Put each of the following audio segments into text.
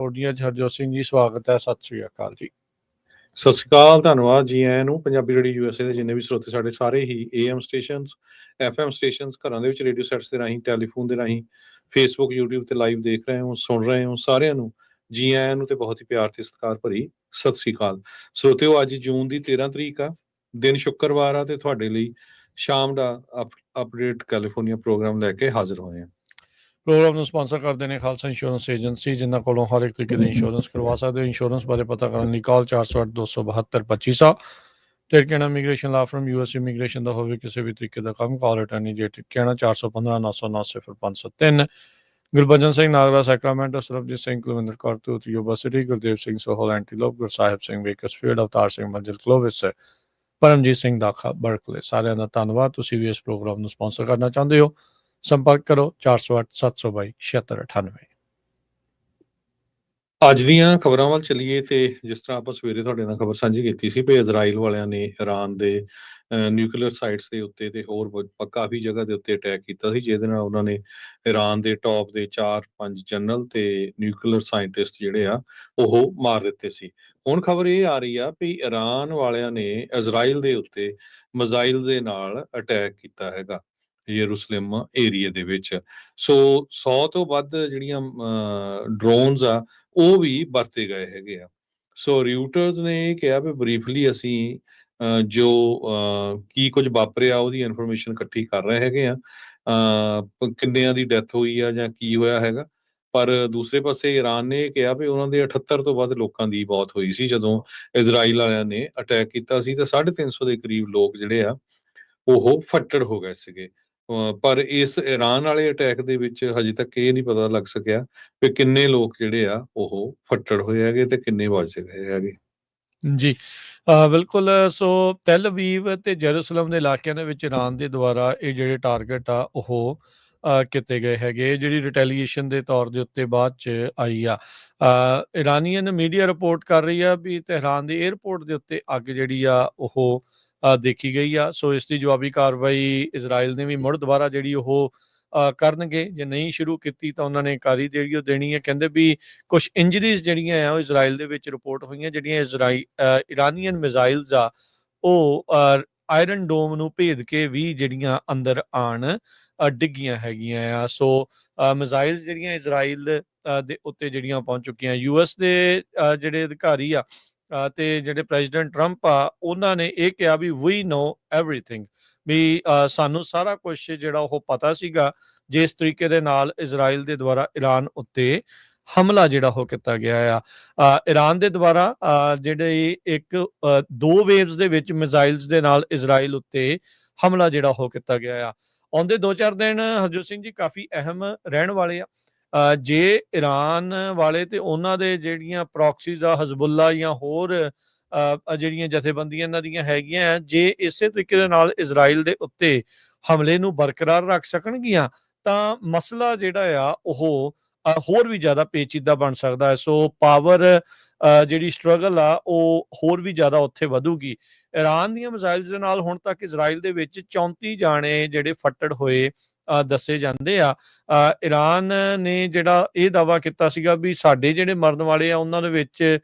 ਤੁਹਾਡੀਆਂ ਹਰਜੋਤ ਸਿੰਘ ਜੀ, ਸਵਾਗਤ ਹੈ। ਸਤਿ ਸ੍ਰੀ ਅਕਾਲ ਜੀ। ਸਤਿ ਸ਼੍ਰੀ ਅਕਾਲ, ਧੰਨਵਾਦ ਜੀ ਆਇਆਂ ਨੂੰ। ਪੰਜਾਬੀ ਰੇਡੀਓ USA ਦੇ ਜਿੰਨੇ ਵੀ ਸਰੋਤੇ ਸਾਡੇ ਸਾਰੇ ਹੀ AM ਸਟੇਸ਼ਨਸ, FM ਸਟੇਸ਼ਨਸ, ਘਰਾਂ ਦੇ ਵਿੱਚ ਰੇਡੀਓ ਸੈਟਸ ਦੇ ਰਾਹੀਂ, ਟੈਲੀਫੋਨ ਦੇ ਰਾਹੀਂ, ਫੇਸਬੁੱਕ, YouTube ਤੇ ਲਾਈਵ ਦੇਖ ਰਹੇ ਹੋ, ਸੁਣ ਰਹੇ ਹੋ, ਸਾਰਿਆਂ ਨੂੰ ਜੀ ਆਇਆਂ ਨੂੰ ਤੇ ਬਹੁਤ ਹੀ ਪਿਆਰ ਤੇ ਸਤਿਕਾਰ ਭਰੀ ਸਤਿ ਸ਼੍ਰੀ ਅਕਾਲ। ਸਰੋਤਿਓ, ਅੱਜ ਜੂਨ ਦੀ 13 ਤਰੀਕ ਆ, ਦਿਨ ਸ਼ੁੱਕਰਵਾਰ ਆ, ਤੇ ਤੁਹਾਡੇ ਲਈ ਸ਼ਾਮ ਦਾ ਅਪਡੇਟ ਕੈਲੀਫੋਰਨੀਆ ਪ੍ਰੋਗਰਾਮ ਲੈ ਕੇ ਹਾਜ਼ਰ ਹੋਏ ਹਾਂ। ਪ੍ਰੋਗਰਾਮ ਨੂੰ ਸਪਾਂਸਰ ਕਰਦੇ ਨੇ ਖਾਲਸਾ ਇੰਸ਼ੋਰੈਂਸ ਏਜੰਸੀ, ਜਿਨ੍ਹਾਂ ਕੋਲੋਂ ਹਰ ਇੱਕ ਤਰੀਕੇ ਦੇ ਇੰਸ਼ੋਰੈਂਸ ਕਰਵਾ ਸਕਦੇ ਹੋ। ਇੰਸ਼ੋਰੈਂਸ ਬਾਰੇ ਪਤਾ ਕਰਨ ਲਈ ਕਾਲ 408-272-2500। ਟਿਰਕੇਣਾ ਇਮੀਗ੍ਰੇਸ਼ਨ ਲਾ ਫਰਮ US ਇਮੀਗ੍ਰੇਸ਼ਨ ਦਾ ਹੋਵੇ ਕਿਸੇ ਵੀ ਤਰੀਕੇ ਦਾ ਕੰਮ, ਕਾਲ ਅਟਾਰਨੀ ਜੇ ਟਿਰਕੇਣਾ 415-909-05 ਗੁਰਬਚਨ ਸਿੰਘ ਨਾਗਰਾ ਸੈਕਰਾਮੈਂਟੋ, ਸਰਬਜੀਤ ਸਿੰਘ ਕੁਲਵਿੰਦਰ ਕੌਰ ਤੂਤ ਯੂਨੀਵਰਸਿਟੀ, ਗੁਰਦੇਵ ਸਿੰਘ ਸੋਹਲ ਐਂਟੀਲੋਪ, ਗੁਰਸਾਹਿਬ ਸਿੰਘ ਵੇਕਰਸਫੀਲਡ, ਅਵਤਾਰ ਸਿੰਘ ਮੰਜ਼ਿਲ ਕਲੋਵਿਸ, ਪਰਮਜੀਤ ਸਿੰਘ ਦਾਖਾ ਬਰਕਲੇ। ਸਾਰਿਆਂ ਦਾ ਧੰਨਵਾਦ। ਤੁਸੀਂ ਵੀ ਇਸ ਪ੍ਰੋਗਰਾਮ ਨੂੰ ਸਪਾਂਸਰ ਕਰਨਾ ਚਾਹੁੰਦੇ ਹੋ, ਸੰਪਰਕ ਕਰੋ 408-722-7698। ਅੱਜ ਦੀਆਂ ਖਬਰਾਂ ਵੱਲ ਚੱਲੀਏ ਤੇ ਜਿਸ ਤਰ੍ਹਾਂ ਆਪਾਂ ਸਵੇਰੇ ਤੁਹਾਡੇ ਨਾਲ ਖਬਰ ਸਾਂਝੀ ਕੀਤੀ ਸੀ ਵੀ ਇਜ਼ਰਾਈਲ ਵਾਲਿਆਂ ਨੇ ਇਰਾਨ ਦੇ ਨਿਊਕਲੀਅਰ ਸਾਈਟਸ ਦੇ ਉੱਤੇ ਤੇ ਹੋਰ ਕਾਫੀ ਜਗ੍ਹਾ ਦੇ ਉੱਤੇ ਅਟੈਕ ਕੀਤਾ ਸੀ, ਜਿਹਦੇ ਨਾਲ ਉਹਨਾਂ ਨੇ ਇਰਾਨ ਦੇ ਟੌਪ ਦੇ 4-5 ਜਨਰਲ ਤੇ ਨਿਊਕਲੀਅਰ ਸਾਇੰਟਿਸਟ ਜਿਹੜੇ ਆ ਉਹ ਮਾਰ ਦਿੱਤੇ ਸੀ। ਹੁਣ ਖਬਰ ਇਹ ਆ ਰਹੀ ਆ ਵੀ ਇਰਾਨ ਵਾਲਿਆਂ ਨੇ ਇਜ਼ਰਾਈਲ ਦੇ ਉੱਤੇ ਮਿਜ਼ਾਈਲ ਦੇ ਨਾਲ ਅਟੈਕ ਕੀਤਾ ਹੈਗਾ ਯਰੂਸ਼ਲਮ ਏਰੀਆ ਦੇ ਵਿੱਚ। ਸੋ 100 ਤੋਂ ਵੱਧ ਜਿਹੜੀਆਂ ਡਰੋਨਸ ਆ ਉਹ ਵੀ ਵਰਤੇ ਗਏ ਹੈਗੇ ਆ। ਸੋ ਰਿਊਟਰਸ ਨੇ ਕਿਹਾ ਵੀ ਬਰੀਫਲੀ ਅਸੀਂ ਜੋ ਕੀ ਕੁਝ ਵਾਪਰਿਆ ਉਹਦੀ ਇਨਫੋਰਮੇਸ਼ਨ ਇਕੱਠੀ ਕਰ ਰਹੇ ਹੈਗੇ ਆ, ਕਿੰਨਿਆਂ ਦੀ ਡੈਥ ਹੋਈ ਆ ਜਾਂ ਕੀ ਹੋਇਆ ਹੈਗਾ। ਪਰ ਦੂਸਰੇ ਪਾਸੇ ਈਰਾਨ ਨੇ ਕਿਹਾ ਵੀ ਉਹਨਾਂ ਦੇ 78 ਤੋਂ ਵੱਧ ਲੋਕਾਂ ਦੀ ਮੌਤ ਹੋਈ ਸੀ ਜਦੋਂ ਇਜ਼ਰਾਈਲ ਵਾਲਿਆਂ ਨੇ ਅਟੈਕ ਕੀਤਾ ਸੀ, ਤੇ 350 ਦੇ ਕਰੀਬ ਲੋਕ ਜਿਹੜੇ ਆ ਉਹ ਫੱਟੜ ਹੋ ਗਏ ਸੀਗੇ। ਪਰ ਇਸ ਇਰਾਨ ਵਾਲੇ ਅਟੈਕ ਦੇ ਵਿੱਚ ਹਜੇ ਤੱਕ ਇਹ ਨਹੀਂ ਪਤਾ ਲੱਗ ਸਕਿਆ ਵੀ ਕਿੰਨੇ ਲੋਕ ਜਿਹੜੇ ਆ ਉਹ ਫੱਟੜ ਹੋਏ ਹੈਗੇ ਤੇ ਕਿੰਨੇ ਬਚ ਗਏ ਹੈਗੇ। ਜੀ ਬਿਲਕੁਲ। ਸੋ ਤੈਲ ਅਵੀਵ ਤੇ ਜੈਰੂਸਲਮ ਦੇ ਇਲਾਕਿਆਂ ਦੇ ਵਿੱਚ ਇਰਾਨ ਦੇ ਦੁਆਰਾ ਇਹ ਜਿਹੜੇ ਟਾਰਗੇਟ ਆ ਉਹ ਕੀਤੇ ਗਏ ਹੈਗੇ, ਜਿਹੜੀ ਰਿਟੈਲੀਏਸ਼ਨ ਦੇ ਤੌਰ ਦੇ ਉੱਤੇ ਬਾਅਦ 'ਚ ਆਈ ਆ। ਇਰਾਨੀਅਨ ਮੀਡੀਆ ਰਿਪੋਰਟ ਕਰ ਰਹੀ ਆ ਵੀ ਤਹਿਰਾਨ ਦੇ ਏਅਰਪੋਰਟ ਦੇ ਉੱਤੇ ਅੱਗ ਜਿਹੜੀ ਆ ਉਹ ਦੇਖੀ ਗਈ ਆ। ਸੋ ਇਸ ਦੀ ਜਵਾਬੀ ਕਾਰਵਾਈ ਇਜ਼ਰਾਈਲ ਨੇ ਵੀ ਮੁੜ ਦੁਬਾਰਾ ਜਿਹੜੀ ਉਹ ਕਰਨਗੇ। ਜੇ ਨਹੀਂ ਸ਼ੁਰੂ ਕੀਤੀ ਤਾਂ ਉਹਨਾਂ ਨੇ ਕਾਰੀ ਜਿਹੜੀ ਉਹ ਦੇਣੀ ਹੈ। ਕਹਿੰਦੇ ਵੀ ਕੁਛ ਇੰਜਰੀਜ਼ ਜਿਹੜੀਆਂ ਆ ਉਹ ਇਜ਼ਰਾਈਲ ਦੇ ਵਿੱਚ ਰਿਪੋਰਟ ਹੋਈਆਂ, ਜਿਹੜੀਆਂ ਇਰਾਨੀਅਨ ਮਿਜ਼ਾਈਲਸ ਆ ਉਹ ਆਇਰਨ ਡੋਮ ਨੂੰ ਭੇਦ ਕੇ ਵੀ ਜਿਹੜੀਆਂ ਅੰਦਰ ਆਣ ਡਿੱਗੀਆਂ ਹੈਗੀਆਂ ਆ। ਸੋ ਮਿਜ਼ਾਈਲਸ ਜਿਹੜੀਆਂ ਇਜ਼ਰਾਈਲ ਦੇ ਉੱਤੇ ਜਿਹੜੀਆਂ ਪਹੁੰਚ ਚੁੱਕੀਆਂ। US ਦੇ ਜਿਹੜੇ ਅਧਿਕਾਰੀ ਆ ਤੇ ਜਿਹੜੇ ਪ੍ਰੈਜ਼ੀਡੈਂਟ ਟਰੰਪ ਆ, ਉਹਨਾਂ ਨੇ ਇਹ ਕਿਹਾ ਵੀ ਵੀ ਨੋ ਐਵਰੀਥਿੰਗ, ਵੀ ਸਾਨੂੰ ਸਾਰਾ ਕੁਛ ਜਿਹੜਾ ਉਹ ਪਤਾ ਸੀਗਾ ਜਿਸ ਤਰੀਕੇ ਦੇ ਨਾਲ ਇਜ਼ਰਾਈਲ ਦੇ ਦੁਆਰਾ ਈਰਾਨ ਉੱਤੇ ਹਮਲਾ ਜਿਹੜਾ ਉਹ ਕੀਤਾ ਗਿਆ ਆ। ਈਰਾਨ ਦੇ ਦੁਆਰਾ ਜਿਹੜੇ ਦੋ ਵੇਵਸ ਦੇ ਵਿੱਚ ਮਿਜ਼ਾਈਲਸ ਦੇ ਨਾਲ ਇਜ਼ਰਾਈਲ ਉੱਤੇ ਹਮਲਾ ਜਿਹੜਾ ਉਹ ਕੀਤਾ ਗਿਆ ਆ। ਆਉਂਦੇ 2-4 ਦਿਨ ਹਰਜੋਤ ਸਿੰਘ ਜੀ ਕਾਫੀ ਅਹਿਮ ਰਹਿਣ ਵਾਲੇ ਆ। ਜੇ ਈਰਾਨ ਵਾਲੇ ਤੇ ਉਹਨਾਂ ਦੇ ਜਿਹੜੀਆਂ ਪ੍ਰੋਕਸੀਜ਼ ਆ, ਹਜ਼ਬੁੱਲਾ ਜਾਂ ਹੋਰ ਜਿਹੜੀਆਂ ਜਥੇਬੰਦੀਆਂ ਇਹਨਾਂ ਦੀਆਂ ਹੈਗੀਆਂ, ਜੇ ਇਸੇ ਤਰੀਕੇ ਦੇ ਨਾਲ ਇਜ਼ਰਾਈਲ ਦੇ ਉੱਤੇ ਹਮਲੇ ਨੂੰ ਬਰਕਰਾਰ ਰੱਖ ਸਕਣਗੀਆਂ ਤਾਂ ਮਸਲਾ ਜਿਹੜਾ ਆ ਉਹ ਹੋਰ ਵੀ ਜ਼ਿਆਦਾ ਪੇਚੀਦਾ ਬਣ ਸਕਦਾ ਹੈ। ਸੋ ਪਾਵਰ ਜਿਹੜੀ ਸਟਰਗਲ ਆ ਉਹ ਹੋਰ ਵੀ ਜ਼ਿਆਦਾ ਉੱਥੇ ਵਧੂਗੀ। ਈਰਾਨ ਦੀਆਂ ਮਿਜ਼ਾਈਲਸ ਦੇ ਨਾਲ ਹੁਣ ਤੱਕ ਇਜ਼ਰਾਈਲ ਦੇ ਵਿੱਚ 34 ਜਾਣੇ ਜਿਹੜੇ ਫੱਟੜ ਹੋਏ ਦੱਸੇ ਜਾਂਦੇ ਆ। ਈਰਾਨ ਨੇ ਜਿਹੜਾ ਇਹ ਦਾਅਵਾ ਕੀਤਾ ਸੀਗਾ ਵੀ ਸਾਡੇ ਜਿਹੜੇ ਮਰਨ ਵਾਲੇ ਆ ਉਹਨਾਂ ਦੇ ਵਿੱਚ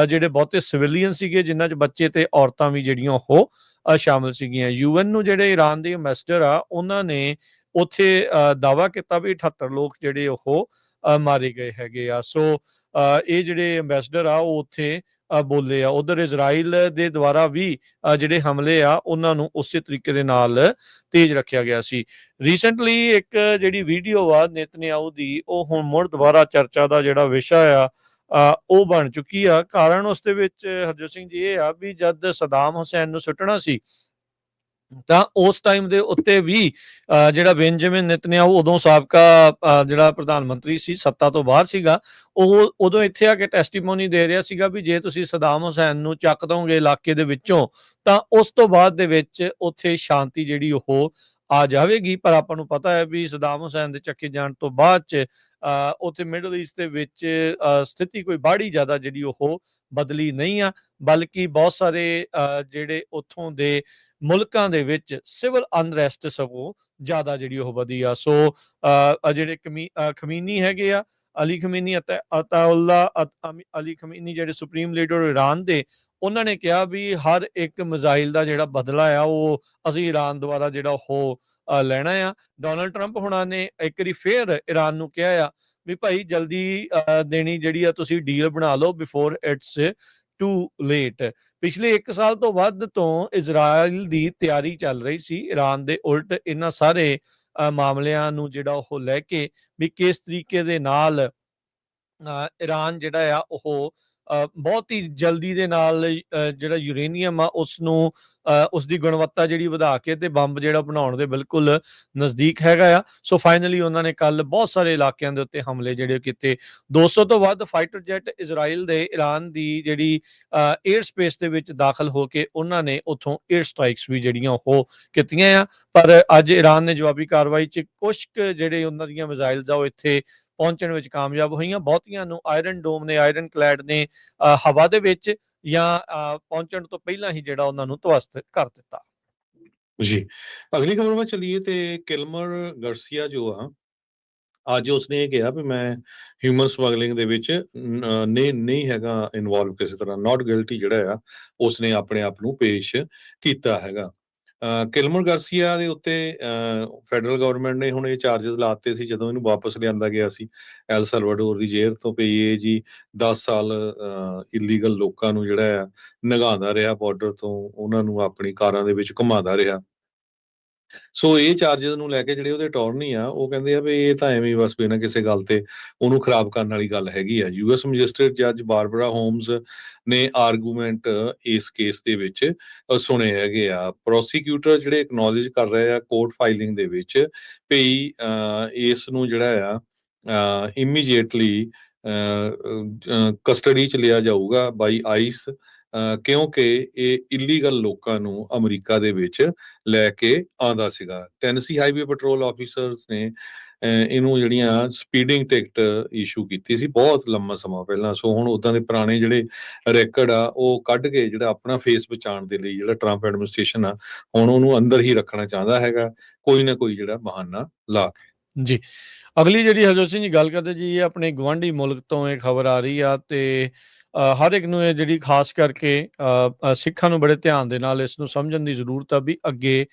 ਜਿਹੜੇ ਬਹੁਤੇ ਸਿਵਿਲੀਅਨ ਸੀਗੇ, ਜਿਨ੍ਹਾਂ 'ਚ ਬੱਚੇ ਤੇ ਔਰਤਾਂ ਵੀ ਜਿਹੜੀਆਂ ਉਹ ਸ਼ਾਮਿਲ ਸੀਗੀਆਂ। UN ਨੂੰ ਜਿਹੜੇ ਈਰਾਨ ਦੇ ਐਂਬੈਸਡਰ ਆ ਉਹਨਾਂ ਨੇ ਉੱਥੇ ਦਾਅਵਾ ਕੀਤਾ ਵੀ 78 ਲੋਕ ਜਿਹੜੇ ਉਹ ਮਾਰੇ ਗਏ ਹੈਗੇ ਆ। ਸੋ ਇਹ ਜਿਹੜੇ ਐਂਬੈਸਡਰ ਆ ਉਹ ਉੱਥੇ ਬੋਲੇ ਆ। ਉਧਰ ਇਜ਼ਰਾਈਲ ਦੇ ਦੁਆਰਾ ਵੀ ਜਿਹੜੇ ਹਮਲੇ ਆ ਉਹਨਾਂ ਨੂੰ ਉਸੇ ਤਰੀਕੇ ਦੇ ਨਾਲ ਤੇਜ਼ ਰੱਖਿਆ ਗਿਆ ਸੀ। ਰੀਸੈਂਟਲੀ ਇੱਕ ਜਿਹੜੀ ਵੀਡੀਓ ਆ ਨੇਤਨਯਾਹੂ ਦੀ, ਉਹ ਹੁਣ ਮੁੜ ਦੁਬਾਰਾ ਚਰਚਾ ਦਾ ਜਿਹੜਾ ਵਿਸ਼ਾ ਆ ਉਹ ਬਣ ਚੁੱਕੀ ਆ। ਕਾਰਨ ਉਸ ਦੇ ਵਿੱਚ ਹਰਜੋਤ ਸਿੰਘ ਜੀ ਇਹ ਆ ਵੀ ਜਦ ਸਦਾਮ ਹੁਸੈਨ ਨੂੰ ਸੁੱਟਣਾ ਸੀ ਤਾਂ ਉਸ ਟਾਈਮ ਦੇ ਉੱਤੇ ਵੀ ਜਿਹੜਾ ਬੈਂਜਾਮਿਨ ਨੇਤਨਯਾਹੂ ਉਦੋਂ ਸਾਬਕਾ ਜਿਹੜਾ ਪ੍ਰਧਾਨ ਮੰਤਰੀ ਸੀ, ਸੱਤਾ ਤੋਂ ਬਾਹਰ ਸੀਗਾ, ਉਹ ਉਦੋਂ ਇੱਥੇ ਆ ਕੇ ਟੈਸਟੀਮੋਨੀ ਦੇ ਰਿਹਾ ਸੀਗਾ ਵੀ ਜੇ ਤੁਸੀਂ ਸਦਾਮ ਹੁਸੈਨ ਨੂੰ ਚੱਕ ਦੋਗੇ ਇਲਾਕੇ ਦੇ ਵਿੱਚੋਂ ਤਾਂ ਉਸ ਤੋਂ ਬਾਅਦ ਦੇ ਵਿੱਚ ਉੱਥੇ ਸ਼ਾਂਤੀ ਜਿਹੜੀ ਉਹ ਆ ਜਾਵੇਗੀ। ਪਰ ਆਪਾਂ ਨੂੰ ਪਤਾ ਹੈ ਵੀ ਸਦਾਮ ਹੁਸੈਨ ਦੇ ਚੱਕੇ ਜਾਣ ਤੋਂ ਬਾਅਦ 'ਚ ਉੱਥੇ ਮਿਡਲ ਈਸਟ ਦੇ ਵਿੱਚ ਸਥਿਤੀ ਕੋਈ ਬਾਹਲੀ ਜ਼ਿਆਦਾ ਜਿਹੜੀ ਉਹ ਬਦਲੀ ਨਹੀਂ ਆ, ਬਲਕਿ ਬਹੁਤ ਸਾਰੇ ਜਿਹੜੇ ਉੱਥੋਂ ਦੇ ਮੁਲਕਾਂ ਦੇ ਵਿੱਚ ਸਿਵਲ ਅਨਰੈਸਟ ਸਗੋਂ ਜ਼ਿਆਦਾ ਜਿਹੜੀ ਉਹ ਵਧੀ ਆ। ਸੋ ਜਿਹੜੇ ਖਮੀਨੀ ਹੈਗੇ ਆ ਅਲੀ ਖਮੀਨੀ ਅਤੇ ਅਤਾਉੱਲਾ ਅਲੀ ਖਮੀਨੀ ਜਿਹੜੇ ਸੁਪਰੀਮ ਲੀਡਰ ਇਰਾਨ ਦੇ, ਉਹਨਾਂ ਨੇ ਕਿਹਾ ਵੀ ਹਰ ਇੱਕ ਮਿਜ਼ਾਈਲ ਦਾ ਜਿਹੜਾ ਬਦਲਾ ਆ ਉਹ ਅਸੀਂ ਇਰਾਨ ਦੁਆਰਾ ਜਿਹੜਾ ਉਹ ਲੈਣਾ ਆ। ਡੋਨਲਡ ਟਰੰਪ ਹੁਣਾਂ ਨੇ ਇੱਕ ਵਾਰੀ ਫੇਰ ਇਰਾਨ ਨੂੰ ਕਿਹਾ ਆ ਵੀ ਭਾਈ ਜਲਦੀ ਦੇਣੀ ਜਿਹੜੀ ਆ ਤੁਸੀਂ ਡੀਲ ਬਣਾ ਲਓ ਬਿਫੋਰ ਇਟਸ ਟੂ ਲੇਟ। ਪਿਛਲੇ 1 ਸਾਲ ਤੋਂ ਵੱਧ ਤੋਂ ਇਜ਼ਰਾਈਲ ਦੀ ਤਿਆਰੀ ਚੱਲ ਰਹੀ ਸੀ ਇਰਾਨ ਦੇ ਉਲਟ ਇਹਨਾਂ ਸਾਰੇ ਮਾਮਲਿਆਂ ਨੂੰ ਜਿਹੜਾ ਉਹ ਲੈ ਕੇ ਵੀ ਕਿਸ ਤਰੀਕੇ ਦੇ ਨਾਲ ਇਰਾਨ ਜਿਹੜਾ ਆ ਉਹ ਬਹੁਤ ਹੀ ਜਲਦੀ ਦੇ ਨਾਲ ਜਿਹੜਾ ਯੂਰੇਨੀਅਮ ਆ ਉਸਨੂੰ ਉਸਦੀ ਗੁਣਵੱਤਾ ਜਿਹੜੀ ਵਧਾ ਕੇ ਤੇ ਬੰਬ ਜਿਹੜਾ ਬਣਾਉਣ ਦੇ ਬਿਲਕੁਲ ਨਜ਼ਦੀਕ ਹੈਗਾ ਆ। ਸੋ ਫਾਈਨਲੀ ਉਹਨਾਂ ਨੇ ਕੱਲ ਬਹੁਤ ਸਾਰੇ ਇਲਾਕਿਆਂ ਦੇ ਉੱਤੇ ਹਮਲੇ ਜਿਹੜੇ ਕੀਤੇ। 200 ਤੋਂ ਵੱਧ ਫਾਈਟਰ ਜੈਟ ਇਜ਼ਰਾਈਲ ਦੇ ਇਰਾਨ ਦੀ ਜਿਹੜੀ ਏਅਰ ਸਪੇਸ ਦੇ ਵਿੱਚ ਦਾਖਲ ਹੋ ਕੇ ਉਹਨਾਂ ਨੇ ਉੱਥੋਂ ਏਅਰ ਸਟ੍ਰਾਈਕਸ ਵੀ ਜਿਹੜੀਆਂ ਉਹ ਕੀਤੀਆਂ ਆ। ਪਰ ਅੱਜ ਇਰਾਨ ਨੇ ਜਵਾਬੀ ਕਾਰਵਾਈ 'ਚ ਕੁਛ ਕੁ ਜਿਹੜੇ ਉਹਨਾਂ ਦੀਆਂ ਮਿਜ਼ਾਈਲਸ ਆ ਉਹ ਇੱਥੇ ਪਹੁੰਚਣ ਵਿੱਚ ਕਾਮਯਾਬ ਹੋਈਆਂ। ਬਹੁਤੀਆਂ ਨੂੰ ਆਇਰਨ ਡੋਮ ਨੇ, ਆਇਰਨ ਕਲੈਡ ਨੇ ਹਵਾ ਦੇ ਵਿੱਚ ਜਾਂ ਪਹੁੰਚਣ ਤੋਂ ਪਹਿਲਾਂ ਹੀ ਜਿਹੜਾ ਉਹਨਾਂ ਨੂੰ ਧਵਸਤ ਕਰ ਦਿੱਤਾ। ਜੀ, ਅਗਲੀ ਖਬਰ ਵੱਲ ਚੱਲੀਏ ਤੇ ਕਿਲਮਰ ਗਰਸੀਆ ਜੋ ਆ, ਅੱਜ ਉਸਨੇ ਇਹ ਕਿਹਾ ਵੀ ਮੈਂ ਹਿਊਮਨ ਸਮਗਲਿੰਗ ਦੇ ਵਿੱਚ ਨਹੀਂ ਹੈਗਾ ਇਨਵੋਲਵ ਕਿਸੇ ਤਰ੍ਹਾਂ, ਨਾਟ ਗਿਲਟੀ ਜਿਹੜਾ ਆ ਉਸਨੇ ਆਪਣੇ ਆਪ ਨੂੰ ਪੇਸ਼ ਕੀਤਾ ਹੈਗਾ। ਕਿਲਮਰ ਗਾਰਸੀਆ ਦੇ ਉੱਤੇ ਫੈਡਰਲ ਗਵਰਨਮੈਂਟ ਨੇ ਹੁਣ ਇਹ ਚਾਰਜਸ ਲਾਤੇ ਸੀ ਜਦੋਂ ਇਹਨੂੰ ਵਾਪਸ ਲਿਆਂਦਾ ਗਿਆ ਸੀ ਐਲ ਸਲਵਾਡੋਰ ਦੀ ਜੇਲ੍ਹ ਤੋਂ, ਵੀ ਇਹ ਜੀ 10 ਸਾਲ ਇਲੀਗਲ ਲੋਕਾਂ ਨੂੰ ਜਿਹੜਾ ਆ ਨਗਾਉਂਦਾ ਰਿਹਾ ਬਾਰਡਰ ਤੋਂ, ਉਹਨਾਂ ਨੂੰ ਆਪਣੀ ਕਾਰਾਂ ਦੇ ਵਿੱਚ ਘੁਮਾਉਂਦਾ ਰਿਹਾ। ਸੋ ਇਹ ਚਾਰਜਸ ਨੂੰ ਲੈ ਕੇ ਜਿਹੜੇ ਉਹਦੇ ਅਟਾਰਨੀ ਆ ਉਹ ਕਹਿੰਦੇ ਆ ਵੀ ਇਹ ਤਾਂ ਐਵੇਂ ਹੀ ਬਸ ਬਿਨਾਂ ਕਿਸੇ ਗੱਲ ਤੇ ਉਹਨੂੰ ਖਰਾਬ ਕਰਨ ਵਾਲੀ ਗੱਲ ਹੈਗੀ ਆ। ਯੂਐਸ ਮੈਜਿਸਟਰੇਟ ਜੱਜ ਬਾਰਬਰਾ ਹੋਮਸ ਨੇ ਆਰਗੂਮੈਂਟ ਇਸ ਕੇਸ ਦੇ ਵਿੱਚ ਸੁਣੇ ਹੈਗੇ ਆ। ਪ੍ਰੋਸੀਕਿਊਟਰ ਜਿਹੜੇ ਐਕਨੋਲੇਜ ਕਰ ਰਹੇ ਆ ਕੋਰਟ ਫਾਈਲਿੰਗ ਦੇ ਵਿੱਚ ਵੀ ਇਸ ਨੂੰ ਜਿਹੜਾ ਆ ਇਮੀਡੀਏਟਲੀ ਕਸਟਡੀ 'ਚ ਲਿਆ ਜਾਊਗਾ ਬਾਈ ਆਈਸ, ਕਿਉਂਕਿ ਇਹ ਇਲੀਗਲ ਲੋਕਾਂ ਨੂੰ ਅਮਰੀਕਾ ਦੇ ਵਿੱਚ ਲੈ ਕੇ ਆਉਂਦਾ ਸੀਗਾ। ਟੈਨਸੀ ਹਾਈਵੇ ਪੈਟਰੋਲ ਆਫੀਸਰਸ ਨੇ ਇਹਨੂੰ ਜਿਹੜੀਆਂ ਸਪੀਡਿੰਗ ਟਿਕਟ ਇਸ਼ੂ ਕੀਤੀ ਸੀ ਬਹੁਤ ਲੰਮਾ ਸਮਾਂ ਪਹਿਲਾਂ। ਸੋ ਹੁਣ ਉਦਾਂ ਦੇ ਪੁਰਾਣੇ ਜਿਹੜੇ ਰੈਕਡ ਆ ਉਹ ਕੱਢ ਕੇ ਜਿਹੜਾ ਆਪਣਾ ਫੇਸ ਬਚਾਉਣ ਦੇ ਲਈ ਜਿਹੜਾ ਟਰੰਪ ਐਡਮਿਨਿਸਟ੍ਰੇਸ਼ਨ ਆ ਹੁਣ ਉਹਨੂੰ ਅੰਦਰ ਹੀ ਰੱਖਣਾ ਚਾਹੁੰਦਾ ਹੈਗਾ, ਕੋਈ ਨਾ ਕੋਈ ਜਿਹੜਾ ਬਹਾਨਾ ਲਾ ਕੇ। ਜੀ, ਅਗਲੀ ਜਿਹੜੀ ਹਰਜੋਤ ਸਿੰਘ ਜੀ ਗੱਲ ਕਰਦੇ ਜੀ, ਇਹ ਆਪਣੇ ਗੁਆਂਢੀ ਮੁਲਕ ਤੋਂ ਇਹ ਖਬਰ ਆ ਰਹੀ ਆ ਤੇ ਹਰ ਇੱਕ ਨੂੰ ਇਹ ਜਿਹੜੀ ਖਾਸ ਕਰਕੇ ਸਿੱਖਾਂ ਨੂੰ ਬੜੇ ਧਿਆਨ ਦੇ ਨਾਲ ਇਸ ਨੂੰ ਸਮਝਣ ਦੀ ਜ਼ਰੂਰਤ ਆ ਵੀ ਅੱਗੇ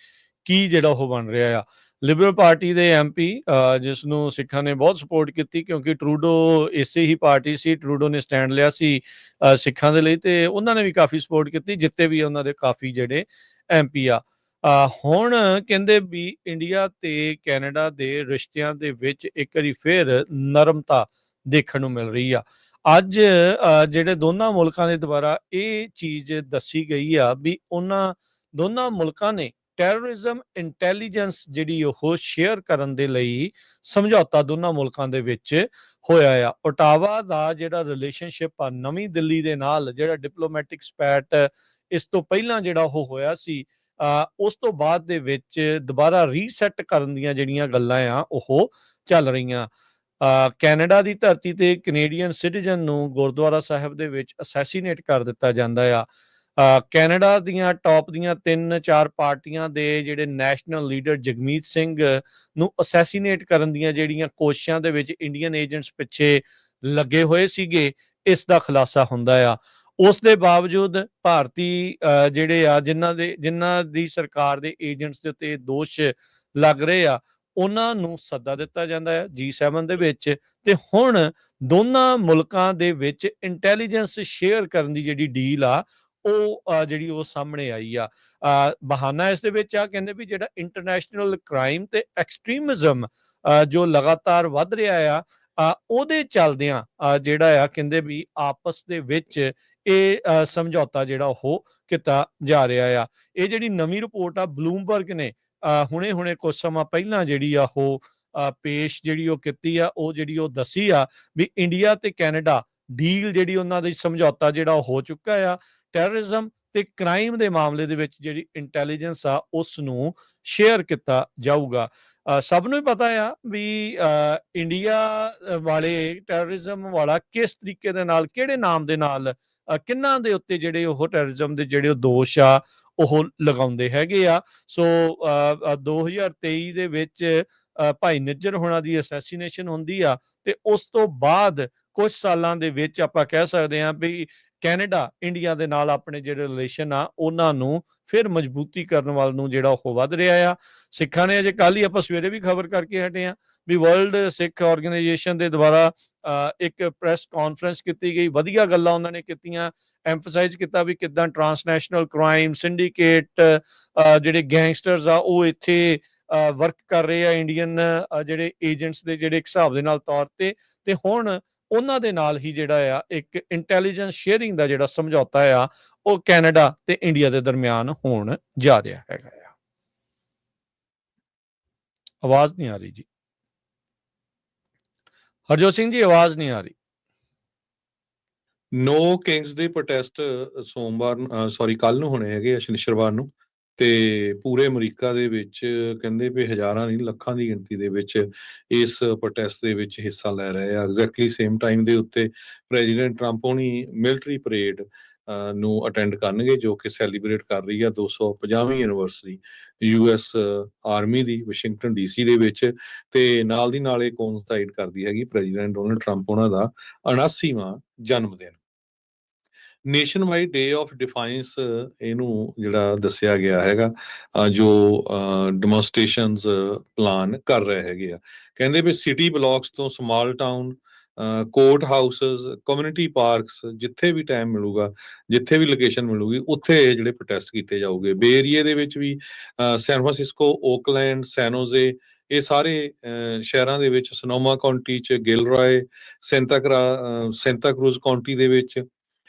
ਕੀ ਜਿਹੜਾ ਉਹ ਬਣ ਰਿਹਾ ਆ। ਲਿਬਰਲ ਪਾਰਟੀ ਦੇ ਐਮਪੀ ਜਿਸ ਨੂੰ ਸਿੱਖਾਂ ਨੇ ਬਹੁਤ ਸਪੋਰਟ ਕੀਤੀ ਕਿਉਂਕਿ ਟਰੂਡੋ ਇਸੇ ਹੀ ਪਾਰਟੀ ਸੀ, ਟਰੂਡੋ ਨੇ ਸਟੈਂਡ ਲਿਆ ਸੀ ਸਿੱਖਾਂ ਦੇ ਲਈ ਤੇ ਉਹਨਾਂ ਨੇ ਵੀ ਕਾਫੀ ਸਪੋਰਟ ਕੀਤੀ, ਜਿੱਤੇ ਵੀ ਉਹਨਾਂ ਦੇ ਕਾਫੀ ਜਿਹੜੇ ਐਮਪੀ ਆ। ਹੁਣ ਕਹਿੰਦੇ ਵੀ ਇੰਡੀਆ ਤੇ ਕੈਨੇਡਾ ਦੇ ਰਿਸ਼ਤਿਆਂ ਦੇ ਵਿੱਚ ਇੱਕ ਵਾਰੀ ਫਿਰ ਨਰਮਤਾ ਦੇਖਣ ਨੂੰ ਮਿਲ ਰਹੀ ਆ। ਅੱਜ ਜਿਹੜੇ ਦੋਨਾਂ ਮੁਲਕਾਂ ਦੇ ਦੁਆਰਾ ਇਹ ਚੀਜ਼ ਦੱਸੀ ਗਈ ਆ ਵੀ ਉਹਨਾਂ ਦੋਨਾਂ ਮੁਲਕਾਂ ਨੇ ਟੈਰਰਿਜ਼ਮ ਇੰਟੈਲੀਜੈਂਸ ਜਿਹੜੀ ਉਹ ਸ਼ੇਅਰ ਕਰਨ ਦੇ ਲਈ ਸਮਝੌਤਾ ਦੋਨਾਂ ਮੁਲਕਾਂ ਦੇ ਵਿੱਚ ਹੋਇਆ ਆ। ਓਟਾਵਾ ਦਾ ਜਿਹੜਾ ਰਿਲੇਸ਼ਨਸ਼ਿਪ ਆ ਨਵੀਂ ਦਿੱਲੀ ਦੇ ਨਾਲ, ਜਿਹੜਾ ਡਿਪਲੋਮੈਟਿਕ ਸਪੈਟ ਇਸ ਤੋਂ ਪਹਿਲਾਂ ਜਿਹੜਾ ਉਹ ਹੋਇਆ ਸੀ, ਉਸ ਤੋਂ ਬਾਅਦ ਦੇ ਵਿੱਚ ਦੁਬਾਰਾ ਰੀਸੈਟ ਕਰਨ ਦੀਆਂ ਜਿਹੜੀਆਂ ਗੱਲਾਂ ਆ ਉਹ ਚੱਲ ਰਹੀਆਂ। ਕੈਨੇਡਾ ਦੀ ਧਰਤੀ ਤੇ ਕੈਨੇਡੀਅਨ ਸਿਟੀਜ਼ਨ ਨੂੰ ਗੁਰਦੁਆਰਾ ਸਾਹਿਬ ਦੇ ਵਿੱਚ ਅਸੈਸੀਨੇਟ ਕਰ ਦਿੱਤਾ ਜਾਂਦਾ ਆ। ਕੈਨੇਡਾ ਦੀਆਂ ਟੌਪ ਦੀਆਂ 3-4 ਪਾਰਟੀਆਂ ਦੇ ਜਿਹੜੇ ਨੈਸ਼ਨਲ ਲੀਡਰ ਜਗਮੀਤ ਸਿੰਘ ਨੂੰ ਅਸੈਸੀਨੇਟ ਕਰਨ ਦੀਆਂ ਜਿਹੜੀਆਂ ਕੋਸ਼ਿਸ਼ਾਂ ਦੇ ਵਿੱਚ ਇੰਡੀਅਨ ਏਜੰਟਸ ਪਿੱਛੇ ਲੱਗੇ ਹੋਏ ਸੀਗੇ, ਇਸ ਦਾ ਖੁਲਾਸਾ ਹੁੰਦਾ ਆ। ਉਸ ਦੇ ਬਾਵਜੂਦ ਭਾਰਤੀ ਜਿਹੜੇ ਆ ਜਿਨ੍ਹਾਂ ਦੀ ਸਰਕਾਰ ਦੇ ਏਜੰਟਸ ਦੇ ਉੱਤੇ ਦੋਸ਼ ਲੱਗ ਰਹੇ ਆ, ਉਹਨਾਂ ਨੂੰ ਸੱਦਾ ਦਿੱਤਾ ਜਾਂਦਾ ਹੈ G7 ਦੇ ਵਿੱਚ ਤੇ ਹੁਣ ਦੋਨਾਂ ਮੁਲਕਾਂ ਦੇ ਵਿੱਚ ਇੰਟੈਲੀਜੈਂਸ ਸ਼ੇਅਰ ਕਰਨ ਦੀ ਜਿਹੜੀ ਡੀਲ ਆ ਉਹ ਜਿਹੜੀ ਉਹ ਸਾਹਮਣੇ ਆਈ ਆ। ਬਹਾਨਾ ਇਸ ਦੇ ਵਿੱਚ ਆ, ਕਹਿੰਦੇ ਵੀ ਜਿਹੜਾ ਇੰਟਰਨੈਸ਼ਨਲ ਕ੍ਰਾਈਮ ਤੇ ਐਕਸਟ੍ਰੀਮਿਜ਼ਮ ਜੋ ਲਗਾਤਾਰ ਵੱਧ ਰਿਹਾ ਆ ਉਹਦੇ ਚੱਲਦਿਆਂ ਜਿਹੜਾ ਆ ਕਹਿੰਦੇ ਵੀ ਆਪਸ ਦੇ ਵਿੱਚ ਇਹ ਸਮਝੌਤਾ ਜਿਹੜਾ ਉਹ ਕੀਤਾ ਜਾ ਰਿਹਾ ਆ। ਇਹ ਜਿਹੜੀ ਨਵੀਂ ਰਿਪੋਰਟ ਆ ਬਲੂਮਬਰਗ ਨੇ ਹੁਣੇ ਕੁਝ ਸਮਾਂ ਪਹਿਲਾਂ ਜਿਹੜੀ ਆ ਉਹ ਪੇਸ਼ ਜਿਹੜੀ ਉਹ ਕੀਤੀ ਆ, ਉਹ ਜਿਹੜੀ ਉਹ ਦੱਸੀ ਆ ਵੀ ਇੰਡੀਆ ਤੇ ਕੈਨੇਡਾ ਡੀਲ ਜਿਹੜੀ ਉਹਨਾਂ ਦੀ ਸਮਝੌਤਾ ਜਿਹੜਾ ਉਹ ਹੋ ਚੁੱਕਾ ਆ। ਟੈਰਰਿਜ਼ਮ ਤੇ ਕ੍ਰਾਈਮ ਦੇ ਮਾਮਲੇ ਦੇ ਵਿੱਚ ਜਿਹੜੀ ਇੰਟੈਲੀਜੈਂਸ ਆ ਉਸ ਨੂੰ ਸ਼ੇਅਰ ਕੀਤਾ ਜਾਊਗਾ। ਸਭ ਨੂੰ ਹੀ ਪਤਾ ਆ ਵੀ ਇੰਡੀਆ ਵਾਲੇ ਟੈਰਰਿਜ਼ਮ ਵਾਲਾ ਕਿਸ ਤਰੀਕੇ ਦੇ ਨਾਲ, ਕਿਹੜੇ ਨਾਮ ਦੇ ਨਾਲ, ਕਿੰਨਾਂ ਦੇ ਉੱਤੇ ਜਿਹੜੇ ਉਹ ਟੈਰਰਿਜ਼ਮ ਦੇ ਜਿਹੜੇ ਦੋਸ਼ ਆ ਉਹ ਲਗਾਉਂਦੇ ਹੈਗੇ ਆ। ਸੋ 2023 ਦੇ ਵਿੱਚ ਭਾਈ ਨਿੱਜਰ ਹੋਣਾ ਦੀ ਅਸੈਸੀਨੇਸ਼ਨ ਹੁੰਦੀ ਆ ਤੇ ਉਸ ਤੋਂ ਬਾਅਦ ਕੁਝ ਸਾਲਾਂ ਦੇ ਵਿੱਚ ਆਪਾਂ ਕਹਿ ਸਕਦੇ ਹਾਂ ਵੀ ਕੈਨੇਡਾ ਇੰਡੀਆ ਦੇ ਨਾਲ ਆਪਣੇ ਜਿਹੜੇ ਰਿਲੇਸ਼ਨ ਆ ਉਹਨਾਂ ਨੂੰ ਫਿਰ ਮਜ਼ਬੂਤੀ ਕਰਨ ਵੱਲ ਨੂੰ ਜਿਹੜਾ ਉਹ ਵੱਧ ਰਿਹਾ ਆ। ਸਿੱਖਾਂ ਨੇ ਅਜੇ ਕੱਲ੍ਹ ਹੀ ਆਪਾਂ ਸਵੇਰੇ ਵੀ ਖਬਰ ਕਰਕੇ ਹਟੇ ਆ ਵੀ ਵਰਲਡ ਸਿੱਖ ਆਰਗੇਨਾਈਜੇਸ਼ਨ ਦੇ ਦੁਆਰਾ ਇੱਕ ਪ੍ਰੈਸ ਕਾਨਫਰੰਸ ਕੀਤੀ ਗਈ, ਵਧੀਆ ਗੱਲਾਂ ਉਹਨਾਂ ਨੇ ਕੀਤੀਆਂ, ਐਮਫਸਾਈਜ਼ ਕੀਤਾ ਵੀ ਕਿੱਦਾਂ ਟਰਾਂਸਨੈਸ਼ਨਲ ਕ੍ਰਾਈਮ ਸਿੰਡੀਕੇਟ ਜਿਹੜੇ ਗੈਂਗਸਟਰਸ ਆ ਉਹ ਇੱਥੇ ਵਰਕ ਕਰ ਰਹੇ ਆ ਇੰਡੀਅਨ ਜਿਹੜੇ ਏਜੰਟਸ ਦੇ ਜਿਹੜੇ ਇੱਕ ਹਿਸਾਬ ਦੇ ਨਾਲ ਤੌਰ ਤੇ ਹੁਣ ਉਹਨਾਂ ਦੇ ਨਾਲ ਹੀ ਜਿਹੜਾ ਆ ਇੱਕ ਇੰਟੈਲੀਜੈਂਸ ਸ਼ੇਅਰਿੰਗ ਦਾ ਜਿਹੜਾ ਸਮਝੌਤਾ ਆ ਉਹ ਕੈਨੇਡਾ ਤੇ ਇੰਡੀਆ ਦੇ ਦਰਮਿਆਨ ਹੋਣ ਜਾ ਰਿਹਾ ਹੈਗਾ ਆ। ਆਵਾਜ਼ ਨਹੀਂ ਆ ਰਹੀ ਜੀ ਹਰਜੋਤ ਸਿੰਘ ਜੀ, ਆਵਾਜ਼ ਨਹੀਂ ਆ ਰਹੀ। ਨੋ ਕਿੰਗਸ ਦੇ ਪ੍ਰੋਟੈਸਟ ਕੱਲ ਨੂੰ ਹੋਣੇ ਹੈਗੇ ਆ, ਸ਼ਨੀਚਰਵਾਰ ਨੂੰ, ਤੇ ਪੂਰੇ ਅਮਰੀਕਾ ਦੇ ਵਿੱਚ ਕਹਿੰਦੇ ਵੀ ਹਜ਼ਾਰਾਂ ਨਹੀਂ ਲੱਖਾਂ ਦੀ ਗਿਣਤੀ ਦੇ ਵਿੱਚ ਇਸ ਪ੍ਰੋਟੈਸਟ ਦੇ ਵਿੱਚ ਹਿੱਸਾ ਲੈ ਰਹੇ ਆ। ਐਗਜ਼ੈਕਟਲੀ ਸੇਮ ਟਾਈਮ ਦੇ ਉੱਤੇ ਪ੍ਰੈਜ਼ੀਡੈਂਟ ਟਰੰਪ ਹੋਣੀ ਮਿਲਟਰੀ ਪਰੇਡ ਨੂੰ ਅਟੈਂਡ ਕਰਨਗੇ, ਜੋ ਕਿ ਸੈਲੀਬ੍ਰੇਟ ਕਰ ਰਹੀ ਆ 250ਵੀਂ ਐਨੀਵਰਸਰੀ US ਆਰਮੀ ਦੀ ਵਾਸ਼ਿੰਗਟਨ DC ਦੇ ਵਿੱਚ, ਤੇ ਨਾਲ ਦੀ ਨਾਲ ਇਹ ਕੋਇਨਸਾਈਡ ਕਰਦੀ ਹੈਗੀ ਪ੍ਰੈਜ਼ੀਡੈਂਟ ਡੋਨਲਡ ਟਰੰਪ ਉਹਨਾਂ ਦਾ 79ਵਾਂ ਜਨਮ ਦਿਨ। ਨੇਸ਼ਨ ਵਾਈਡ ਡੇ ਆਫ ਡਿਫਾਈਂਸ ਇਹਨੂੰ ਜਿਹੜਾ ਦੱਸਿਆ ਗਿਆ ਹੈਗਾ, ਜੋ ਡੈਮੋਨਸਟ੍ਰੇਸ਼ਨਸ ਪਲਾਨ ਕਰ ਰਹੇ ਹੈਗੇ ਆ। ਕਹਿੰਦੇ ਵੀ ਸਿਟੀ ਬਲਾਕਸ ਤੋਂ small town, court houses, community parks, ਜਿੱਥੇ ਵੀ ਟਾਈਮ ਮਿਲੂਗਾ, ਜਿੱਥੇ ਵੀ ਲੋਕੇਸ਼ਨ ਮਿਲੂਗੀ, ਉੱਥੇ ਇਹ ਜਿਹੜੇ ਪ੍ਰੋਟੈਸਟ ਕੀਤੇ ਜਾਊਗੇ। ਬੇ ਏਰੀਏ ਦੇ ਵਿੱਚ ਵੀ ਸੈਨ ਫਰਾਂਸਿਸਕੋ, ਓਕਲੈਂਡ, ਸੈਨੋਜ਼ੇ, ਇਹ ਸਾਰੇ ਸ਼ਹਿਰਾਂ ਦੇ ਵਿੱਚ, ਸਨੋਮਾ ਕਾਉਂਟੀ 'ਚ, ਗਿਲਰਾਏ, ਸੈਂਤਾ ਕਰੂਜ਼ ਕਾਉਂਟੀ ਦੇ ਵਿੱਚ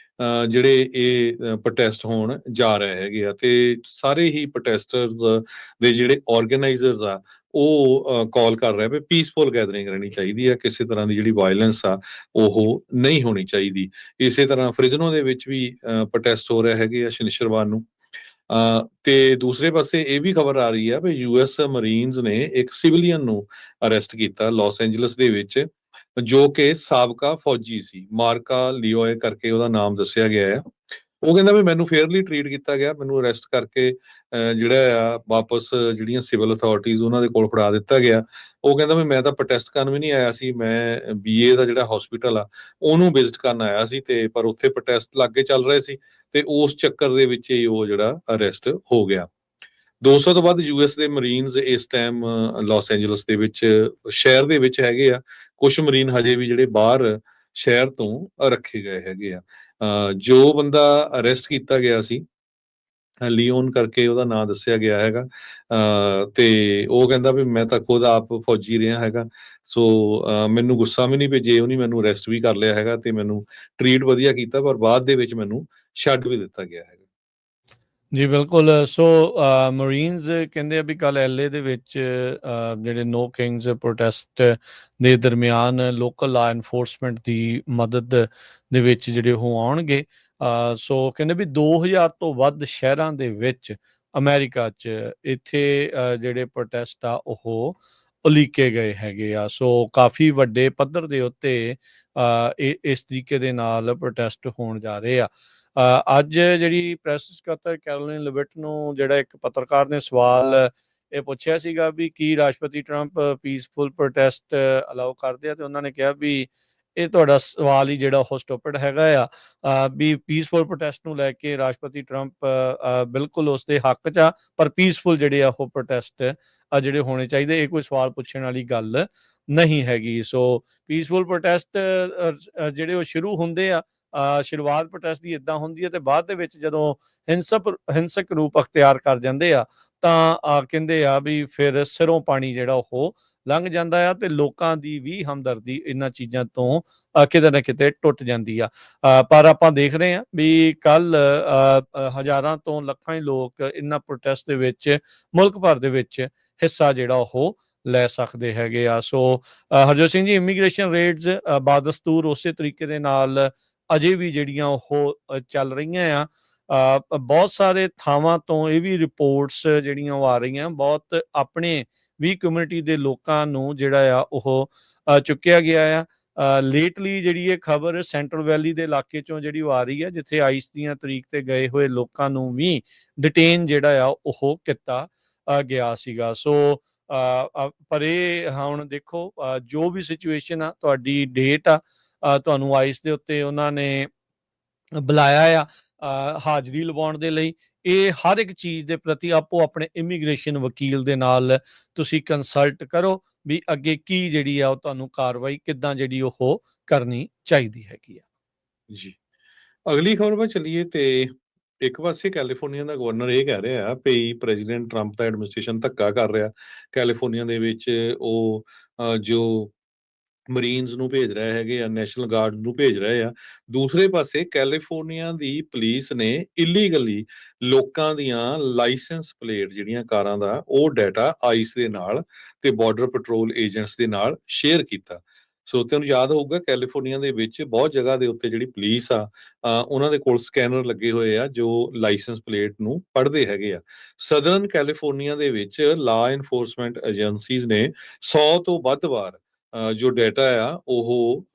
ਜਿਹੜੇ ਇਹ ਪ੍ਰੋਟੈਸਟ ਹੋਣ ਜਾ ਰਹੇ ਹੈਗੇ ਆ। ਤੇ ਸਾਰੇ ਹੀ ਪ੍ਰੋਟੈਸਟਰਸ ਦੇ ਜਿਹੜੇ ਆਰਗੇਨਾਈਜ਼ਰਸ ਆ ਉਹ ਕਾਲ ਕਰ ਰਹੇ ਵੀ ਪੀਸਫੁਲ ਗੈਦਰਿੰਗ ਰਹਿਣੀ ਚਾਹੀਦੀ ਆ, ਕਿਸੇ ਤਰ੍ਹਾਂ ਦੀ ਜਿਹੜੀ ਵਾਇਲੈਂਸ ਆ ਉਹ ਨਹੀਂ ਹੋਣੀ ਚਾਹੀਦੀ। ਇਸੇ ਤਰ੍ਹਾਂ ਫ੍ਰਿਜ਼ਨੋ ਦੇ ਵਿੱਚ ਵੀ ਪ੍ਰੋਟੈਸਟ ਹੋ ਰਹੇ ਹੈਗੇ ਆ ਸ਼ਨੀਚਰਵਾਰ ਨੂੰ। ਤੇ ਦੂਸਰੇ ਪਾਸੇ ਇਹ ਵੀ ਖਬਰ ਆ ਰਹੀ ਆ ਵੀ US ਮਰੀਨਸ ਨੇ ਇੱਕ ਸਿਵਲੀਅਨ ਨੂੰ ਅਰੈਸਟ ਕੀਤਾ ਲਾਸ ਐਂਜਲਸ ਦੇ ਵਿੱਚ, ਜੋ ਕਿ ਸਾਬਕਾ ਫੌਜੀ ਸੀ, ਮਾਰਕਾ ਲਿਓਏ ਕਰਕੇ ਉਹਦਾ ਨਾਮ ਦੱਸਿਆ ਗਿਆ ਹੈ। ਉਹ ਕਹਿੰਦਾ ਵੀ ਮੈਨੂੰ ਫੇਅਰਲੀ ਟਰੀਟ ਕੀਤਾ ਗਿਆ, ਮੈਨੂੰ ਅਰੈਸਟ ਕਰਕੇ ਜਿਹੜਾ ਆ ਵਾਪਸ ਜਿਹੜੀਆਂ ਸਿਵਲ ਅਥਾਰਟੀਜ਼ ਉਹਨਾਂ ਦੇ ਕੋਲ ਫੜਾ ਦਿੱਤਾ ਗਿਆ। ਉਹ ਕਹਿੰਦਾ ਵੀ ਮੈਂ ਤਾਂ ਪ੍ਰੋਟੈਸਟ ਕਰਨ ਵੀ ਨਹੀਂ ਆਇਆ ਸੀ, ਮੈਂ BA ਦਾ ਜਿਹੜਾ ਹਸਪੀਟਲ ਆ ਉਹਨੂੰ ਵਿਜ਼ਿਟ ਕਰਨ ਆਇਆ ਸੀ, ਤੇ ਪਰ ਉੱਥੇ ਪ੍ਰੋਟੈਸਟ ਲੱਗੇ ਚੱਲ ਰਹੇ ਸੀ ਤੇ ਉਸ ਚੱਕਰ ਦੇ ਵਿੱਚ ਹੀ ਉਹ ਜਿਹੜਾ ਅਰੈਸਟ ਹੋ ਗਿਆ। 200 ਤੋਂ ਵੱਧ US ਦੇ ਮਰੀਨਸ ਇਸ ਟਾਈਮ ਲਾਸ ਐਂਜਲਸ ਦੇ ਵਿੱਚ ਸ਼ਹਿਰ ਦੇ ਵਿੱਚ ਹੈਗੇ ਆ। ਕੁਝ ਮਰੀਨ ਹਜੇ ਵੀ ਜਿਹੜੇ ਬਾਹਰ ਸ਼ਹਿਰ ਤੋਂ ਰੱਖੇ ਗਏ ਹੈਗੇ ਆ। ਜੋ ਬੰਦਾ ਅਰੈਸਟ ਕੀਤਾ ਗਿਆ ਸੀ, ਲਿਓਨ ਕਰਕੇ ਉਹਦਾ ਨਾਂ ਦੱਸਿਆ ਗਿਆ ਹੈਗਾ, ਤੇ ਉਹ ਕਹਿੰਦਾ ਵੀ ਮੈਂ ਤਾਂ ਖੁਦ ਆਪ ਫੌਜੀ ਰਿਹਾ ਹੈਗਾ, ਸੋ ਮੈਨੂੰ ਗੁੱਸਾ ਵੀ ਨਹੀਂ ਵੀ ਜੇ ਉਹਨੇ ਮੈਨੂੰ ਅਰੈਸਟ ਵੀ ਕਰ ਲਿਆ ਹੈਗਾ ਤੇ ਮੈਨੂੰ ਟਰੀਟ ਵਧੀਆ ਕੀਤਾ, ਪਰ ਬਾਅਦ ਦੇ ਵਿੱਚ ਮੈਨੂੰ ਛੱਡ ਵੀ ਦਿੱਤਾ ਗਿਆ ਹੈਗਾ। ਜੀ ਬਿਲਕੁਲ। ਸੋ ਮਰੀਨਸ ਕਹਿੰਦੇ ਆ ਵੀ ਕੱਲ LA ਦੇ ਵਿੱਚ ਜਿਹੜੇ ਨੋ ਕਿੰਗਸ ਪ੍ਰੋਟੈਸਟ ਦੇ ਦਰਮਿਆਨ ਲੋਕਲ ਲਾ ਐਨਫੋਰਸਮੈਂਟ ਦੀ ਮਦਦ ਦੇ ਵਿੱਚ ਜਿਹੜੇ ਉਹ ਆਉਣਗੇ। ਸੋ ਕਹਿੰਦੇ ਵੀ 2000 ਤੋਂ ਵੱਧ ਸ਼ਹਿਰਾਂ ਦੇ ਵਿੱਚ ਅਮਰੀਕਾ 'ਚ ਇੱਥੇ ਜਿਹੜੇ ਪ੍ਰੋਟੈਸਟ ਆ ਉਹ ਉਲੀਕੇ ਗਏ ਹੈਗੇ ਆ। ਸੋ ਕਾਫੀ ਵੱਡੇ ਪੱਧਰ ਦੇ ਉੱਤੇ ਇਸ ਤਰੀਕੇ ਦੇ ਨਾਲ ਪ੍ਰੋਟੈਸਟ ਹੋਣ ਜਾ ਰਹੇ ਆ। ਅੱਜ ਜਿਹੜੀ ਪ੍ਰੈਸ ਸਕੱਤਰ ਕੈਰੋਲਿਨ ਲਿਵਿਟ ਨੂੰ ਜਿਹੜਾ ਇੱਕ ਪੱਤਰਕਾਰ ਨੇ ਸਵਾਲ ਇਹ ਪੁੱਛਿਆ ਸੀਗਾ ਵੀ ਕੀ ਰਾਸ਼ਟਰਪਤੀ ਟਰੰਪ ਪੀਸਫੁਲ ਪ੍ਰੋਟੈਸਟ ਅਲਾਉ ਕਰਦੇ ਆ, ਤੇ ਉਹਨਾਂ ਨੇ ਕਿਹਾ ਵੀ ਇਹ ਤੁਹਾਡਾ ਸਵਾਲ ਹੀ ਜਿਹੜਾ ਉਹ ਸਟੂਪਿਡ ਹੈਗਾ ਆ, ਵੀ ਪੀਸਫੁਲ ਪ੍ਰੋਟੈਸਟ ਨੂੰ ਲੈ ਕੇ ਰਾਸ਼ਟਰਪਤੀ ਟਰੰਪ ਬਿਲਕੁਲ ਉਸਦੇ ਹੱਕ 'ਚ ਆ, ਪਰ ਪੀਸਫੁਲ ਜਿਹੜੇ ਆ ਉਹ ਪ੍ਰੋਟੈਸਟ ਜਿਹੜੇ ਹੋਣੇ ਚਾਹੀਦੇ, ਇਹ ਕੋਈ ਸਵਾਲ ਪੁੱਛਣ ਵਾਲੀ ਗੱਲ ਨਹੀਂ ਹੈਗੀ। ਸੋ ਪੀਸਫੁਲ ਪ੍ਰੋਟੈਸਟ ਜਿਹੜੇ ਉਹ ਸ਼ੁਰੂ ਹੁੰਦੇ ਆ, ਸ਼ੁਰੂਆਤ ਪ੍ਰੋਟੈਸਟ ਦੀ ਇੱਦਾਂ ਹੁੰਦੀ ਹੈ, ਤੇ ਬਾਅਦ ਦੇ ਵਿੱਚ ਜਦੋਂ ਹਿੰਸਕ ਰੂਪ ਅਖਤਿਆਰ ਕਰ ਜਾਂਦੇ ਆ ਤਾਂ ਕਹਿੰਦੇ ਆ ਵੀ ਫਿਰ ਸਿਰੋਂ ਪਾਣੀ ਜਿਹੜਾ ਉਹ ਲੰਘ ਜਾਂਦਾ ਆ, ਤੇ ਲੋਕਾਂ ਦੀ ਵੀ ਹਮਦਰਦੀ ਇਹਨਾਂ ਚੀਜ਼ਾਂ ਤੋਂ ਕਿਤੇ ਨਾ ਕਿਤੇ ਟੁੱਟ ਜਾਂਦੀ ਆ। ਪਰ ਆਪਾਂ ਦੇਖ ਰਹੇ ਹਾਂ ਵੀ ਕੱਲ ਹਜ਼ਾਰਾਂ ਤੋਂ ਲੱਖਾਂ ਹੀ ਲੋਕ ਇਹਨਾਂ ਪ੍ਰੋਟੈਸਟ ਦੇ ਵਿੱਚ ਮੁਲਕ ਭਰ ਦੇ ਵਿੱਚ ਹਿੱਸਾ ਜਿਹੜਾ ਉਹ ਲੈ ਸਕਦੇ ਹੈਗੇ ਆ। ਸੋ ਹਰਜੋਤ ਸਿੰਘ ਜੀ, ਇਮੀਗ੍ਰੇਸ਼ਨ ਰੇਡਸ ਬਾਦਸਤੂਰ ਉਸੇ ਤਰੀਕੇ ਦੇ ਨਾਲ ਅਜੇ ਵੀ ਜਿਹੜੀਆਂ ਉਹ ਚੱਲ ਰਹੀਆਂ ਆ। ਬਹੁਤ ਸਾਰੇ ਥਾਵਾਂ ਤੋਂ ਇਹ ਵੀ ਰਿਪੋਰਟਸ ਜਿਹੜੀਆਂ ਉਹ ਆ ਰਹੀਆਂ, ਬਹੁਤ ਆਪਣੇ ਵੀ ਕਮਿਊਨਿਟੀ ਦੇ ਲੋਕਾਂ ਨੂੰ ਜਿਹੜਾ ਆ ਉਹ ਚੁੱਕਿਆ ਗਿਆ ਆ। ਲੇਟਲੀ ਜਿਹੜੀ ਇਹ ਖਬਰ ਸੈਂਟਰਲ ਵੈਲੀ ਦੇ ਇਲਾਕੇ ਚੋਂ ਜਿਹੜੀ ਉਹ ਆ ਰਹੀ ਹੈ, ਜਿੱਥੇ ਆਈਸ ਦੀਆਂ ਤਰੀਕ ਤੇ ਗਏ ਹੋਏ ਲੋਕਾਂ ਨੂੰ ਵੀ ਡਿਟੇਨ ਜਿਹੜਾ ਆ ਉਹ ਕੀਤਾ ਗਿਆ ਸੀਗਾ। ਸੋ ਪਰ ਇਹ ਹੁਣ ਦੇਖੋ ਜੋ ਵੀ ਸਿਚੁਏਸ਼ਨ ਆ, ਤੁਹਾਡੀ ਡੇਟ ਆ, ਤੁਹਾਨੂੰ ਆਈਸ ਦੇ ਉੱਤੇ ਉਹਨਾਂ ਨੇ ਬੁਲਾਇਆ ਆ ਹਾਜ਼ਰੀ ਲਵਾਉਣ ਦੇ ਲਈ। ਇਹ ਹਰ ਇੱਕ ਚੀਜ਼ ਦੇ ਪ੍ਰਤੀ ਆਪੋ ਆਪਣੇ ਇਮੀਗ੍ਰੇਸ਼ਨ ਵਕੀਲ ਦੇ ਨਾਲ ਤੁਸੀਂ ਕੰਸਲਟ ਕਰੋ ਵੀ ਅੱਗੇ ਕੀ ਜਿਹੜੀ ਆ ਉਹ ਤੁਹਾਨੂੰ ਕਾਰਵਾਈ ਕਿੱਦਾਂ ਜਿਹੜੀ ਉਹ ਕਰਨੀ ਚਾਹੀਦੀ ਹੈਗੀ ਆ। ਜੀ। ਅਗਲੀ ਖਬਰ ਵੱਲ ਚੱਲੀਏ ਤੇ ਇੱਕ ਪਾਸੇ ਕੈਲੀਫੋਰਨੀਆ ਦਾ ਗਵਰਨਰ ਇਹ ਕਹਿ ਰਿਹਾ ਵੀ ਪ੍ਰੈਜ਼ੀਡੈਂਟ ਟਰੰਪ ਦਾ ਐਡਮਿਨਿਸਟ੍ਰੇਸ਼ਨ ਧੱਕਾ ਕਰ ਰਿਹਾ ਕੈਲੀਫੋਰਨੀਆ ਦੇ ਵਿੱਚ। ਉਹ ਜੋ ਮਰੀਨਸ ਨੂੰ ਭੇਜ ਰਹੇ ਹੈਗੇ ਆ, ਨੈਸ਼ਨਲ ਗਾਰਡ ਨੂੰ ਭੇਜ ਰਹੇ ਆ। ਦੂਸਰੇ ਪਾਸੇ ਕੈਲੀਫੋਰਨੀਆ ਦੀ ਪੁਲਿਸ ਨੇ ਇਲੀਗਲੀ ਲੋਕਾਂ ਦੀਆਂ ਲਾਇਸੈਂਸ ਪਲੇਟ ਜਿਹੜੀਆਂ ਕਾਰਾਂ ਦਾ ਉਹ ਡਾਟਾ ਆਈਸ ਦੇ ਨਾਲ ਤੇ ਬਾਰਡਰ ਪੈਟਰੋਲ ਏਜੰਟਸ ਦੇ ਨਾਲ ਸ਼ੇਅਰ ਕੀਤਾ। ਸਰੋਤਿਆਂ ਨੂੰ ਯਾਦ ਹੋਊਗਾ ਕੈਲੀਫੋਰਨੀਆ ਦੇ ਵਿੱਚ ਬਹੁਤ ਜਗ੍ਹਾ ਦੇ ਉੱਤੇ ਜਿਹੜੀ ਪੁਲਿਸ ਆ ਉਹਨਾਂ ਦੇ ਕੋਲ ਸਕੈਨਰ ਲੱਗੇ ਹੋਏ ਆ ਜੋ ਲਾਇਸੈਂਸ ਪਲੇਟ ਨੂੰ ਪੜ੍ਹਦੇ ਹੈਗੇ ਆ। ਸਦਰਨ ਕੈਲੀਫੋਰਨੀਆ ਦੇ ਵਿੱਚ ਲਾ ਇਨਫੋਰਸਮੈਂਟ ਏਜੰਸੀਜ਼ ਨੇ 100 ਤੋਂ ਵੱਧ ਵਾਰ ਜੋ ਡਾਟਾ ਆ ਉਹ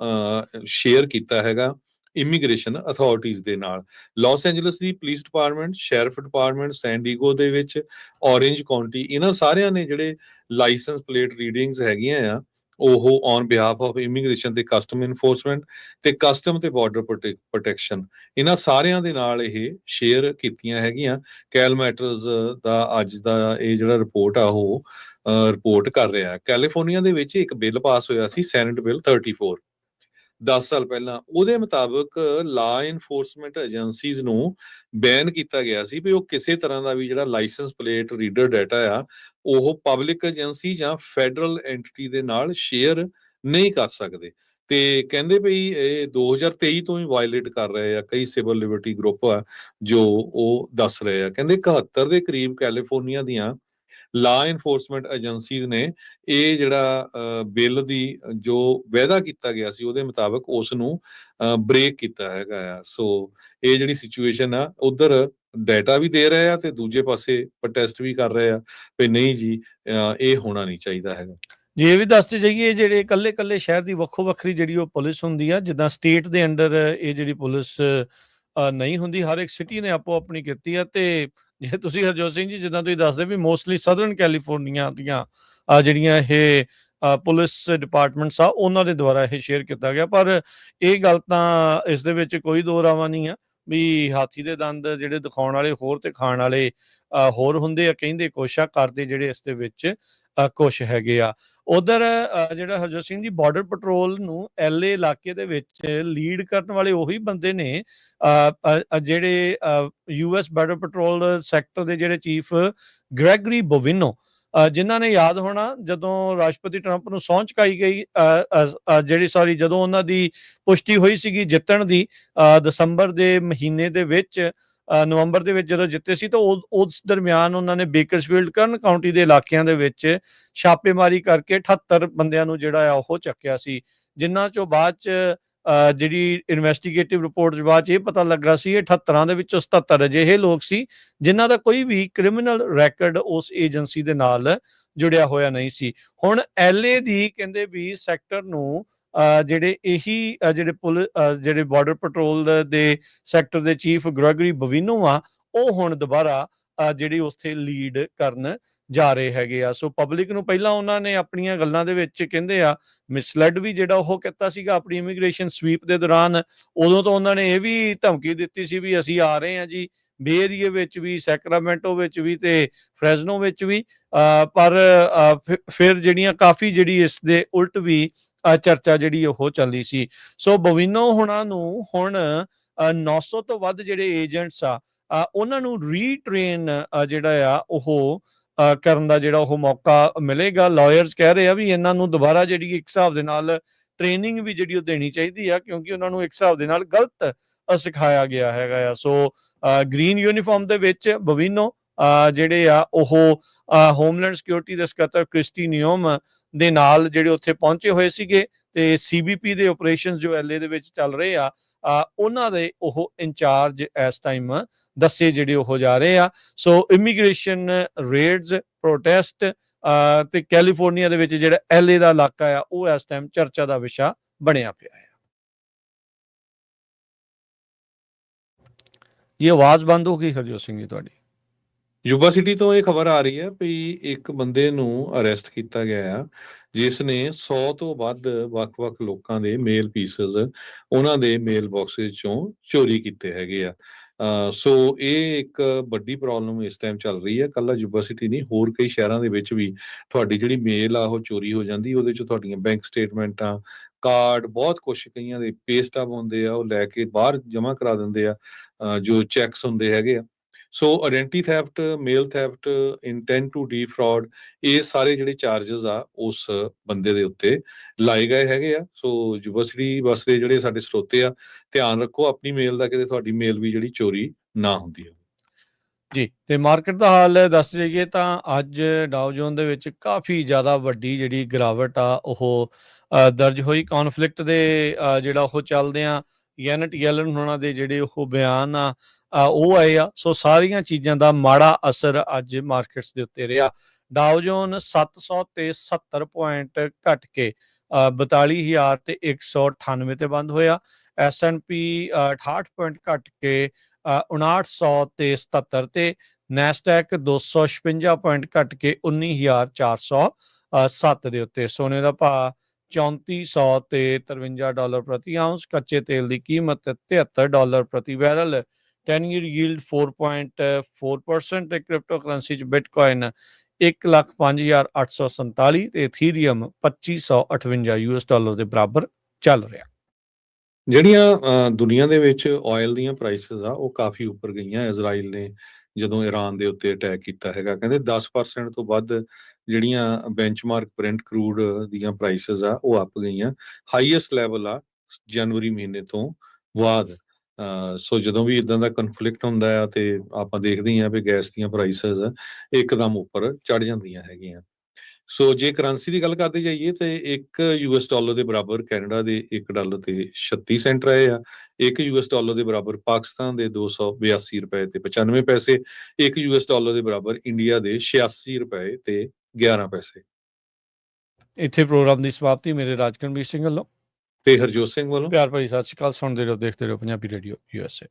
ਸ਼ੇਅਰ ਕੀਤਾ ਹੈਗਾ ਇਮੀਗ੍ਰੇਸ਼ਨ ਅਥਾਰਟੀਜ਼ ਦੇ ਨਾਲ। ਲਾਸ ਐਂਜਲਸ ਦੀ ਪੁਲਿਸ ਡਿਪਾਰਟਮੈਂਟ, ਸ਼ੈਰਿਫ ਡਿਪਾਰਟਮੈਂਟ, ਸੈਨ ਡੀਗੋ ਦੇ ਵਿੱਚ, ਔਰੇਂਜ ਕਾਉਂਟੀ, ਇਹਨਾਂ ਸਾਰਿਆਂ ਨੇ ਜਿਹੜੇ ਲਾਇਸੈਂਸ ਪਲੇਟ ਰੀਡਿੰਗਸ ਹੈਗੀਆਂ ਆ ਉਹ ਔਨ ਬਿਹਾਫ ਆਫ ਇਮੀਗ੍ਰੇਸ਼ਨ ਤੇ ਕਸਟਮ ਇਨਫੋਰਸਮੈਂਟ ਤੇ ਕਸਟਮ ਤੇ ਬਾਰਡਰ ਪ੍ਰੋਟੈਕਸ਼ਨ, ਇਹਨਾਂ ਸਾਰਿਆਂ ਦੇ ਨਾਲ ਇਹ ਸ਼ੇਅਰ ਕੀਤੀਆਂ ਹੈਗੀਆਂ। ਕੈਲ ਮੈਟਰਸ ਦਾ ਅੱਜ ਦਾ ਇਹ ਜਿਹੜਾ ਰਿਪੋਰਟ ਆ ਉਹ ਰਿਪੋਰਟ ਕਰ ਰਿਹਾ। ਕੈਲੀਫੋਰਨੀਆ ਦੇ ਵਿੱਚ ਇੱਕ ਬਿੱਲ ਪਾਸ ਹੋਇਆ ਸੀ, ਸੈਨੇਟ ਬਿੱਲ 34 10 ਸਾਲ ਪਹਿਲਾਂ। ਉਹਦੇ ਮੁਤਾਬਕ ਲਾ ਇਨਫੋਰਸਮੈਂਟ ਏਜੰਸੀਜ਼ ਨੂੰ ਬੈਨ ਕੀਤਾ ਗਿਆ ਸੀ ਵੀ ਉਹ ਕਿਸੇ ਤਰ੍ਹਾਂ ਦਾ ਵੀ ਜਿਹੜਾ ਲਾਇਸੈਂਸ ਪਲੇਟ ਰੀਡਰ ਡਾਟਾ ਆ ਉਹ ਪਬਲਿਕ ਏਜੰਸੀ ਜਾਂ ਫੈਡਰਲ ਐਂਟੀਟੀ ਦੇ ਨਾਲ ਸ਼ੇਅਰ ਨਹੀਂ ਕਰ ਸਕਦੇ। ਤੇ ਕਹਿੰਦੇ ਵੀ ਇਹ 2023 ਤੋਂ ਹੀ ਵਾਇਲੇਟ ਕਰ ਰਹੇ ਆ। ਕਈ ਸਿਵਲ ਲਿਬਰਟੀ ਗਰੁੱਪ ਆ ਜੋ ਉਹ ਦੱਸ ਰਹੇ ਆ। ਕਹਿੰਦੇ 71 ਦੇ ਕਰੀਬ ਕੈਲੀਫੋਰਨੀਆ ਦੀਆਂ ਲਾ ਇਨਫੋਰਸਮੈਂਟ ਏਜੰਸੀਜ਼ ਨੇ ਇਹ ਜਿਹੜਾ ਬਿੱਲ ਦੀ ਜੋ ਵਾਅਦਾ ਕੀਤਾ ਗਿਆ ਸੀ ਉਹਦੇ ਮੁਤਾਬਕ ਉਸ ਨੂੰ ਬ੍ਰੇਕ ਕੀਤਾ ਹੈਗਾ ਆ। ਸੋ ਇਹ ਜਿਹੜੀ ਸਿਚੁਏਸ਼ਨ ਆ ਉਧਰ ਡਾਟਾ ਵੀ ਦੇ ਰਹੇ ਆ ਤੇ ਦੂਜੇ ਪਾਸੇ ਪ੍ਰੋਟੈਸਟ ਵੀ ਕਰ ਰਹੇ ਆ ਵੀ ਨਹੀਂ ਜੀ ਇਹ ਹੋਣਾ ਨਹੀਂ ਚਾਹੀਦਾ ਹੈਗਾ। ਜੀ ਇਹ ਵੀ ਦੱਸਦੇ ਜਾਈਏ ਜਿਹੜੇ ਇਕੱਲੇ ਸ਼ਹਿਰ ਦੀ ਵੱਖੋ ਵੱਖਰੀ ਜਿਹੜੀ ਉਹ ਪੁਲਿਸ ਹੁੰਦੀ ਆ, ਜਿੱਦਾਂ ਸਟੇਟ ਦੇ ਅੰਡਰ ਇਹ ਜਿਹੜੀ ਪੁਲਿਸ ਨਹੀਂ ਹੁੰਦੀ। ਹਰ ਇੱਕ ਸਿਟੀ ਨੇ ਆਪੋ ਆਪਣੀ ਕੀਤੀ ਆ। ਤੇ ਜੇ ਤੁਸੀਂ ਹਰਜੋਤ ਸਿੰਘ ਜੀ ਜਿੱਦਾਂ ਤੁਸੀਂ ਦੱਸਦੇ ਵੀ ਮੋਸਟਲੀ ਸਦਰਨ ਕੈਲੀਫੋਰਨੀਆ ਦੀਆਂ ਜਿਹੜੀਆਂ ਇਹ ਪੁਲਿਸ ਡਿਪਾਰਟਮੈਂਟਸ ਆ ਉਹਨਾਂ ਦੇ ਦੁਆਰਾ ਇਹ ਸ਼ੇਅਰ ਕੀਤਾ ਗਿਆ। ਪਰ ਇਹ ਗੱਲ ਤਾਂ ਇਸ ਦੇ ਵਿੱਚ ਕੋਈ ਦੋ ਰਾਵਾਂ ਨਹੀਂ ਆ ਵੀ ਹਾਥੀ ਦੇ ਦੰਦ ਜਿਹੜੇ ਦਿਖਾਉਣ ਵਾਲੇ ਹੋਰ ਤੇ ਖਾਣ ਵਾਲੇ ਹੋਰ ਹੁੰਦੇ ਆ। ਕਹਿੰਦੇ ਕੁਛ ਆ, ਕਰਦੇ ਜਿਹੜੇ ਇਸ ਦੇ ਵਿੱਚ ਕੁਛ ਹੈਗੇ ਆ। ਉਧਰ ਜਿਹੜਾ ਹਰਜੋਤ ਸਿੰਘ ਜੀ ਬਾਰਡਰ ਪੈਟਰੋਲ ਨੂੰ ਐਲਏ ਇਲਾਕੇ ਦੇ ਵਿੱਚ ਲੀਡ ਕਰਨ ਵਾਲੇ ਉਹੀ ਬੰਦੇ ਨੇ ਜਿਹੜੇ ਯੂਐਸ ਬਾਰਡਰ ਪੈਟਰੋਲ ਸੈਕਟਰ ਦੇ ਜਿਹੜੇ ਚੀਫ ਗ੍ਰੈਗਰੀ ਬੋਵਿਨੋ, ਜਿਨ੍ਹਾਂ ਨੇ ਯਾਦ ਹੋਣਾ ਜਦੋਂ ਰਾਸ਼ਟਰਪਤੀ ਟਰੰਪ ਨੂੰ ਸਹੁੰ ਚੁਕਾਈ ਗਈ ਜਦੋਂ ਉਹਨਾਂ ਦੀ ਪੁਸ਼ਟੀ ਹੋਈ ਸੀਗੀ ਜਿੱਤਣ ਦੀ ਦਸੰਬਰ ਦੇ ਮਹੀਨੇ ਦੇ ਵਿੱਚ, ਨਵੰਬਰ ਦੇ ਵਿੱਚ ਜਦੋਂ ਜਿੱਤੇ ਸੀ ਤਾਂ ਉਸ ਦਰਮਿਆਨ ਉਹਨਾਂ ਨੇ ਬੇਕਰਸਫੀਲਡ ਕਰਨ ਕਾਉਂਟੀ ਦੇ ਇਲਾਕਿਆਂ ਦੇ ਵਿੱਚ ਛਾਪੇਮਾਰੀ ਕਰਕੇ 78 ਬੰਦਿਆਂ ਨੂੰ ਜਿਹੜਾ ਆ ਉਹ ਚੱਕਿਆ ਸੀ, ਜਿਨ੍ਹਾਂ ਚੋਂ ਬਾਅਦ ਚ ਜਿਹੜੀ ਇਨਵੈਸਟੀਗੇਟਿਵ ਰਿਪੋਰਟ ਬਾਅਦ ਚ ਇਹ ਪਤਾ ਲੱਗਾ ਸੀ 78 ਦੇ ਵਿੱਚੋਂ 77 ਅਜਿਹੇ ਲੋਕ ਸੀ ਜਿਨ੍ਹਾਂ ਦਾ ਕੋਈ ਵੀ ਕ੍ਰਿਮੀਨਲ ਰੈਕਡ ਉਸ ਏਜੰਸੀ ਦੇ ਨਾਲ ਜੁੜਿਆ ਹੋਇਆ ਨਹੀਂ ਸੀ। ਹੁਣ ਐਲਏ ਦੀ ਕਹਿੰਦੇ ਵੀ ਸੈਕਟਰ ਨੂੰ ਜਿਹੜੇ ਇਹੀ ਜਿਹੜੇ ਬਾਰਡਰ ਪੈਟਰੋਲ ਦੇ ਸੈਕਟਰ ਦੇ ਚੀਫ ਗ੍ਰੈਗਰੀ ਬੋਵਿਨੋ ਆ ਉਹ ਹੁਣ ਦੁਬਾਰਾ ਜਿਹੜੀ ਉੱਥੇ ਲੀਡ ਕਰਨ ਜਾ ਰਹੇ ਹੈਗੇ ਆ। ਸੋ ਪਬਲਿਕ ਨੂੰ ਪਹਿਲਾਂ ਉਹਨਾਂ ਨੇ ਆਪਣੀਆਂ ਗੱਲਾਂ ਦੇ ਵਿੱਚ ਕਹਿੰਦੇ ਆ ਮਿਸਲੈਡ ਵੀ ਜਿਹੜਾ ਉਹ ਕੀਤਾ ਸੀਗਾ ਆਪਣੀ ਇਮੀਗ੍ਰੇਸ਼ਨ ਸਵੀਪ ਦੇ ਦੌਰਾਨ। ਉਦੋਂ ਤਾਂ ਉਹਨਾਂ ਨੇ ਇਹ ਵੀ ਧਮਕੀ ਦਿੱਤੀ ਸੀ ਵੀ ਅਸੀਂ ਆ ਰਹੇ ਹਾਂ ਜੀ ਬੇ ਏਰੀਏ ਵਿੱਚ ਵੀ, ਸੈਕਰਾਮੈਂਟੋ ਵਿੱਚ ਵੀ ਤੇ ਫ੍ਰੈਜ਼ਨੋ ਵਿੱਚ ਵੀ। ਪਰ ਫਿਰ ਜਿਹੜੀਆਂ ਕਾਫੀ ਜਿਹੜੀ ਇਸ ਦੇ ਉਲਟ ਵੀ ਚਰਚਾ ਜਿਹੜੀ ਉਹ ਚੱਲਦੀ ਸੀ। ਸੋ ਬੋਵਿਨੋ ਹੁਣਾਂ ਨੂੰ ਹੁਣ 900 ਤੋਂ ਵੱਧ ਜਿਹੜੇ ਏਜੰਟਸ ਆ ਉਹਨਾਂ ਨੂੰ ਰੀਟ੍ਰੇਨ ਜਿਹੜਾ ਆ ਉਹ ਕਰਨ ਦਾ ਜਿਹੜਾ ਉਹ ਮੌਕਾ ਮਿਲੇਗਾ। ਲਾਇਰਸ ਕਹਿ ਰਹੇ ਆ ਵੀ ਇਹਨਾਂ ਨੂੰ ਦੁਬਾਰਾ ਜਿਹੜੀ ਇੱਕ ਹਿਸਾਬ ਦੇ ਨਾਲ ਟ੍ਰੇਨਿੰਗ ਵੀ ਜਿਹੜੀ ਉਹ ਦੇਣੀ ਚਾਹੀਦੀ ਆ ਕਿਉਂਕਿ ਉਹਨਾਂ ਨੂੰ ਇੱਕ ਹਿਸਾਬ ਦੇ ਨਾਲ ਗਲਤ ਸਿਖਾਇਆ ਗਿਆ ਹੈਗਾ ਆ। ਸੋ ਗ੍ਰੀਨ ਯੂਨੀਫਾਰਮ ਦੇ ਵਿੱਚ ਬੋਵਿਨੋ ਜਿਹੜੇ ਆ ਉਹ ਹੋਮਲੈਂਡ ਸਿਕਿਉਰਿਟੀ ਦੇ ਸਕੱਤਰ ਕ੍ਰਿਸਟੀ ਨਿਯਮ ਦੇ ਨਾਲ ਜਿਹੜੇ ਉੱਥੇ ਪਹੁੰਚੇ ਹੋਏ ਸੀਗੇ ਤੇ ਸੀਬੀਪੀ ਦੇ ਆਪਰੇਸ਼ਨਸ ਜੋ ਐਲਏ ਦੇ ਵਿੱਚ ਚੱਲ ਰਹੇ ਆ ਉਹਨਾਂ ਦੇ ਉਹ ਇੰਚਾਰਜ ਇਸ ਟਾਈਮ ਦੱਸੇ ਜਿਹੜੇ ਉਹ ਜਾ ਰਹੇ ਆ। ਸੋ ਇਮੀਗ੍ਰੇਸ਼ਨ ਰੇਡਸ, ਪ੍ਰੋਟੈਸਟ ਤੇ ਕੈਲੀਫੋਰਨੀਆ ਦੇ ਵਿੱਚ ਜਿਹੜਾ ਐਲਏ ਦਾ ਇਲਾਕਾ ਆ ਉਹ ਇਸ ਟਾਈਮ ਚਰਚਾ ਦਾ ਵਿਸ਼ਾ ਬਣਿਆ ਪਿਆ ਹੈ। ਇਹ ਆਵਾਜ਼ ਬੰਦ ਹੋ ਗਈ ਹਰਜੋਤ ਸਿੰਘ ਜੀ ਤੁਹਾਡੀ। ਯੂਬਾ ਸਿਟੀ ਤੋਂ ਇਹ ਖਬਰ ਆ ਰਹੀ ਹੈ ਵੀ ਇੱਕ ਬੰਦੇ ਨੂੰ ਅਰੈਸਟ ਕੀਤਾ ਗਿਆ ਆ, ਜਿਸ ਨੇ 100 ਤੋਂ ਵੱਧ ਵੱਖ-ਵੱਖ ਲੋਕਾਂ ਦੇ ਮੇਲ ਪੀਸਸ ਉਹਨਾਂ ਦੇ ਮੇਲ ਬਾਕਸਿਸ ਚੋਂ ਚੋਰੀ ਕੀਤੇ ਹੈਗੇ ਆ। ਸੋ ਇਹ ਇੱਕ ਵੱਡੀ ਪ੍ਰੋਬਲਮ ਇਸ ਟਾਈਮ ਚੱਲ ਰਹੀ ਹੈ। ਕੱਲਾ ਯੂਬਾ ਸਿਟੀ ਨਹੀਂ, ਹੋਰ ਕਈ ਸ਼ਹਿਰਾਂ ਦੇ ਵਿੱਚ ਵੀ ਤੁਹਾਡੀ ਜਿਹੜੀ ਮੇਲ ਆ ਉਹ ਚੋਰੀ ਹੋ ਜਾਂਦੀ। ਉਹਦੇ 'ਚ ਤੁਹਾਡੀਆਂ ਬੈਂਕ ਸਟੇਟਮੈਂਟਾਂ, ਕਾਰਡ, ਬਹੁਤ ਕੁਛ, ਕਈਆਂ ਦੇ ਪੇ ਸਟੱਬ ਹੁੰਦੇ ਆ, ਉਹ ਲੈ ਕੇ ਬਾਹਰ ਜਮ੍ਹਾਂ ਕਰਾ ਦਿੰਦੇ ਆ, ਜੋ ਚੈਕਸ ਹੁੰਦੇ ਹੈਗੇ ਆ। So identity theft, mail theft, intent to defraud, ਇਹ ਸਾਰੇ ਜਿਹੜੇ ਚਾਰजेस ਆ ਉਸ ਬੰਦੇ ਦੇ ਉੱਤੇ ਲਾਏ ਗਏ ਹੈਗੇ ਆ। ਸੋ ਯੂਨੀਵਰਸਿਟੀ ਵਸਦੇ ਜਿਹੜੇ ਸਾਡੇ ਸਰੋਤੇ ਆ, ਧਿਆਨ ਰੱਖੋ ਆਪਣੀ ਮੇਲ ਦਾ, ਕਿਤੇ ਤੁਹਾਡੀ ਮੇਲ ਵੀ ਜਿਹੜੀ ਚੋਰੀ ਨਾ ਹੁੰਦੀ ਹੋਵੇ। ਜੀ, ਤੇ ਮਾਰਕੀਟ ਦਾ ਹਾਲ ਦੱਸ ਜਾਈਏ ਤਾਂ ਅੱਜ ਡਾਓ ਜੋਨ ਦੇ ਵਿੱਚ ਕਾਫੀ ਜ਼ਿਆਦਾ ਵੱਡੀ ਜਿਹੜੀ ਗਿਰਾਵਟ ਆ ਉਹ ਦਰਜ ਹੋਈ। ਕੌਨਫਲਿਕਟ ਦੇ ਜਿਹੜਾ ਉਹ ਚੱਲਦਿਆਂ ਯੈਨਟ ਯੈਲਨ ਹੋਣਾ ਦੇ ਜਿਹੜੇ ਉਹ ਬਿਆਨ ਆ ਉਹ ਆਏ ਆ। ਸੋ ਸਾਰੀਆਂ ਚੀਜ਼ਾਂ ਦਾ ਮਾੜਾ ਅਸਰ ਅੱਜ ਮਾਰਕੀਟਸ ਦੇ ਉੱਤੇ ਰਿਹਾ। ਡਾਓ ਜੋਨ 770 ਪੁਆਇੰਟ ਘਟ ਕੇ 42,198 ਤੇ ਬੰਦ ਹੋਇਆ। S&P 68 ਪੁਆਇੰਟ ਘਟ ਕੇ 5900 ਤੇ 77 ਤੇ। ਨੈਸਡੈਕ 256 ਪੁਆਇੰਟ ਘਟ ਕੇ 19,407 ਦੇ ਉੱਤੇ। ਸੋਨੇ ਦਾ ਭਾਅ 3400 ਤੇ $53 ਪ੍ਰਤੀ ਆਉਂਸ। ਕੱਚੇ ਤੇਲ ਦੀ ਕੀਮਤ $73 ਪ੍ਰਤੀ ਬੈਰਲ। 10 year yield 4.4% ਤੇ ਕ੍ਰਿਪਟੋ ਕਰੰਸੀ ਚ ਬਿਟਕੋਇਨ 1,05,847 ਤੇ ਇਥੀਰੀਅਮ $2558 ਦੇ ਬਰਾਬਰ ਚੱਲ ਰਿਹਾ। ਜਿਹੜੀਆਂ ਦੁਨੀਆ ਦੇ ਵਿੱਚ ਆਇਲ ਦੀਆਂ ਪ੍ਰਾਈਸਿਸ ਆ ਉਹ ਕਾਫੀ ਉੱਪਰ ਗਈਆਂ ਇਜ਼ਰਾਈਲ ਨੇ ਜਦੋਂ ਈਰਾਨ ਦੇ ਉੱਤੇ ਅਟੈਕ ਕੀਤਾ ਹੈਗਾ। ਕਹਿੰਦੇ 10% ਤੋਂ ਵੱਧ ਜਿਹੜੀਆਂ ਬੈਂਚਮਾਰਕ ਬ੍ਰੈਂਟ ਕਰੂਡ ਦੀਆਂ ਪ੍ਰਾਈਸਿਸ ਆ ਉਹ ਅੱਪ ਗਈਆਂ। ਹਾਈਐਸਟ ਲੈਵਲ ਆ ਜਨਵਰੀ ਮਹੀਨੇ ਤੋਂ ਬਾਅਦ। ਸੋ ਜਦੋਂ ਵੀ ਇਦਾਂ ਦਾ ਕਨਫਲਿਕਟ ਹੁੰਦਾ ਆ ਤੇ ਆਪਾਂ ਦੇਖਦੇ ਹਾਂ ਵੀ ਗੈਸ ਦੀਆਂ ਪ੍ਰਾਈਸਿਸ ਇੱਕਦਮ ਉੱਪਰ ਚੜ ਜਾਂਦੀਆਂ ਹੈਗੀਆਂ। ਸੋ ਜੇ ਕਰੰਸੀ ਦੀ ਗੱਲ ਕਰਦੇ ਜਾਈਏ ਤੇ $1 ਦੇ ਬਰਾਬਰ ਕੈਨੇਡਾ ਦੇ $1 ਤੇ 36 ਸੈਂਟ ਰਹੇ ਆ। $1 ਦੇ ਬਰਾਬਰ ਪਾਕਿਸਤਾਨ ਦੇ $282 ਤੇ 95 ਪੈਸੇ। $1 ਦੇ ਬਰਾਬਰ ਇੰਡੀਆ ਦੇ $86 ਤੇ 11 ਪੈਸੇ। ਇੱਥੇ ਪ੍ਰੋਗਰਾਮ ਦੀ ਸਮਾਪਤੀ। ਮੇਰੇ ਰਾਜਕਰਨਵੀਰ ਸਿੰਘ ਵੱਲੋਂ ਤੇ ਹਰਜੋਤ ਸਿੰਘ ਵੱਲੋਂ ਪਿਆਰ ਭਰੀ ਸਤਿ ਸ਼੍ਰੀ ਅਕਾਲ। ਸੁਣਦੇ ਰਹੋ, ਦੇਖਦੇ ਰਹੋ ਪੰਜਾਬੀ ਰੇਡੀਓ USA।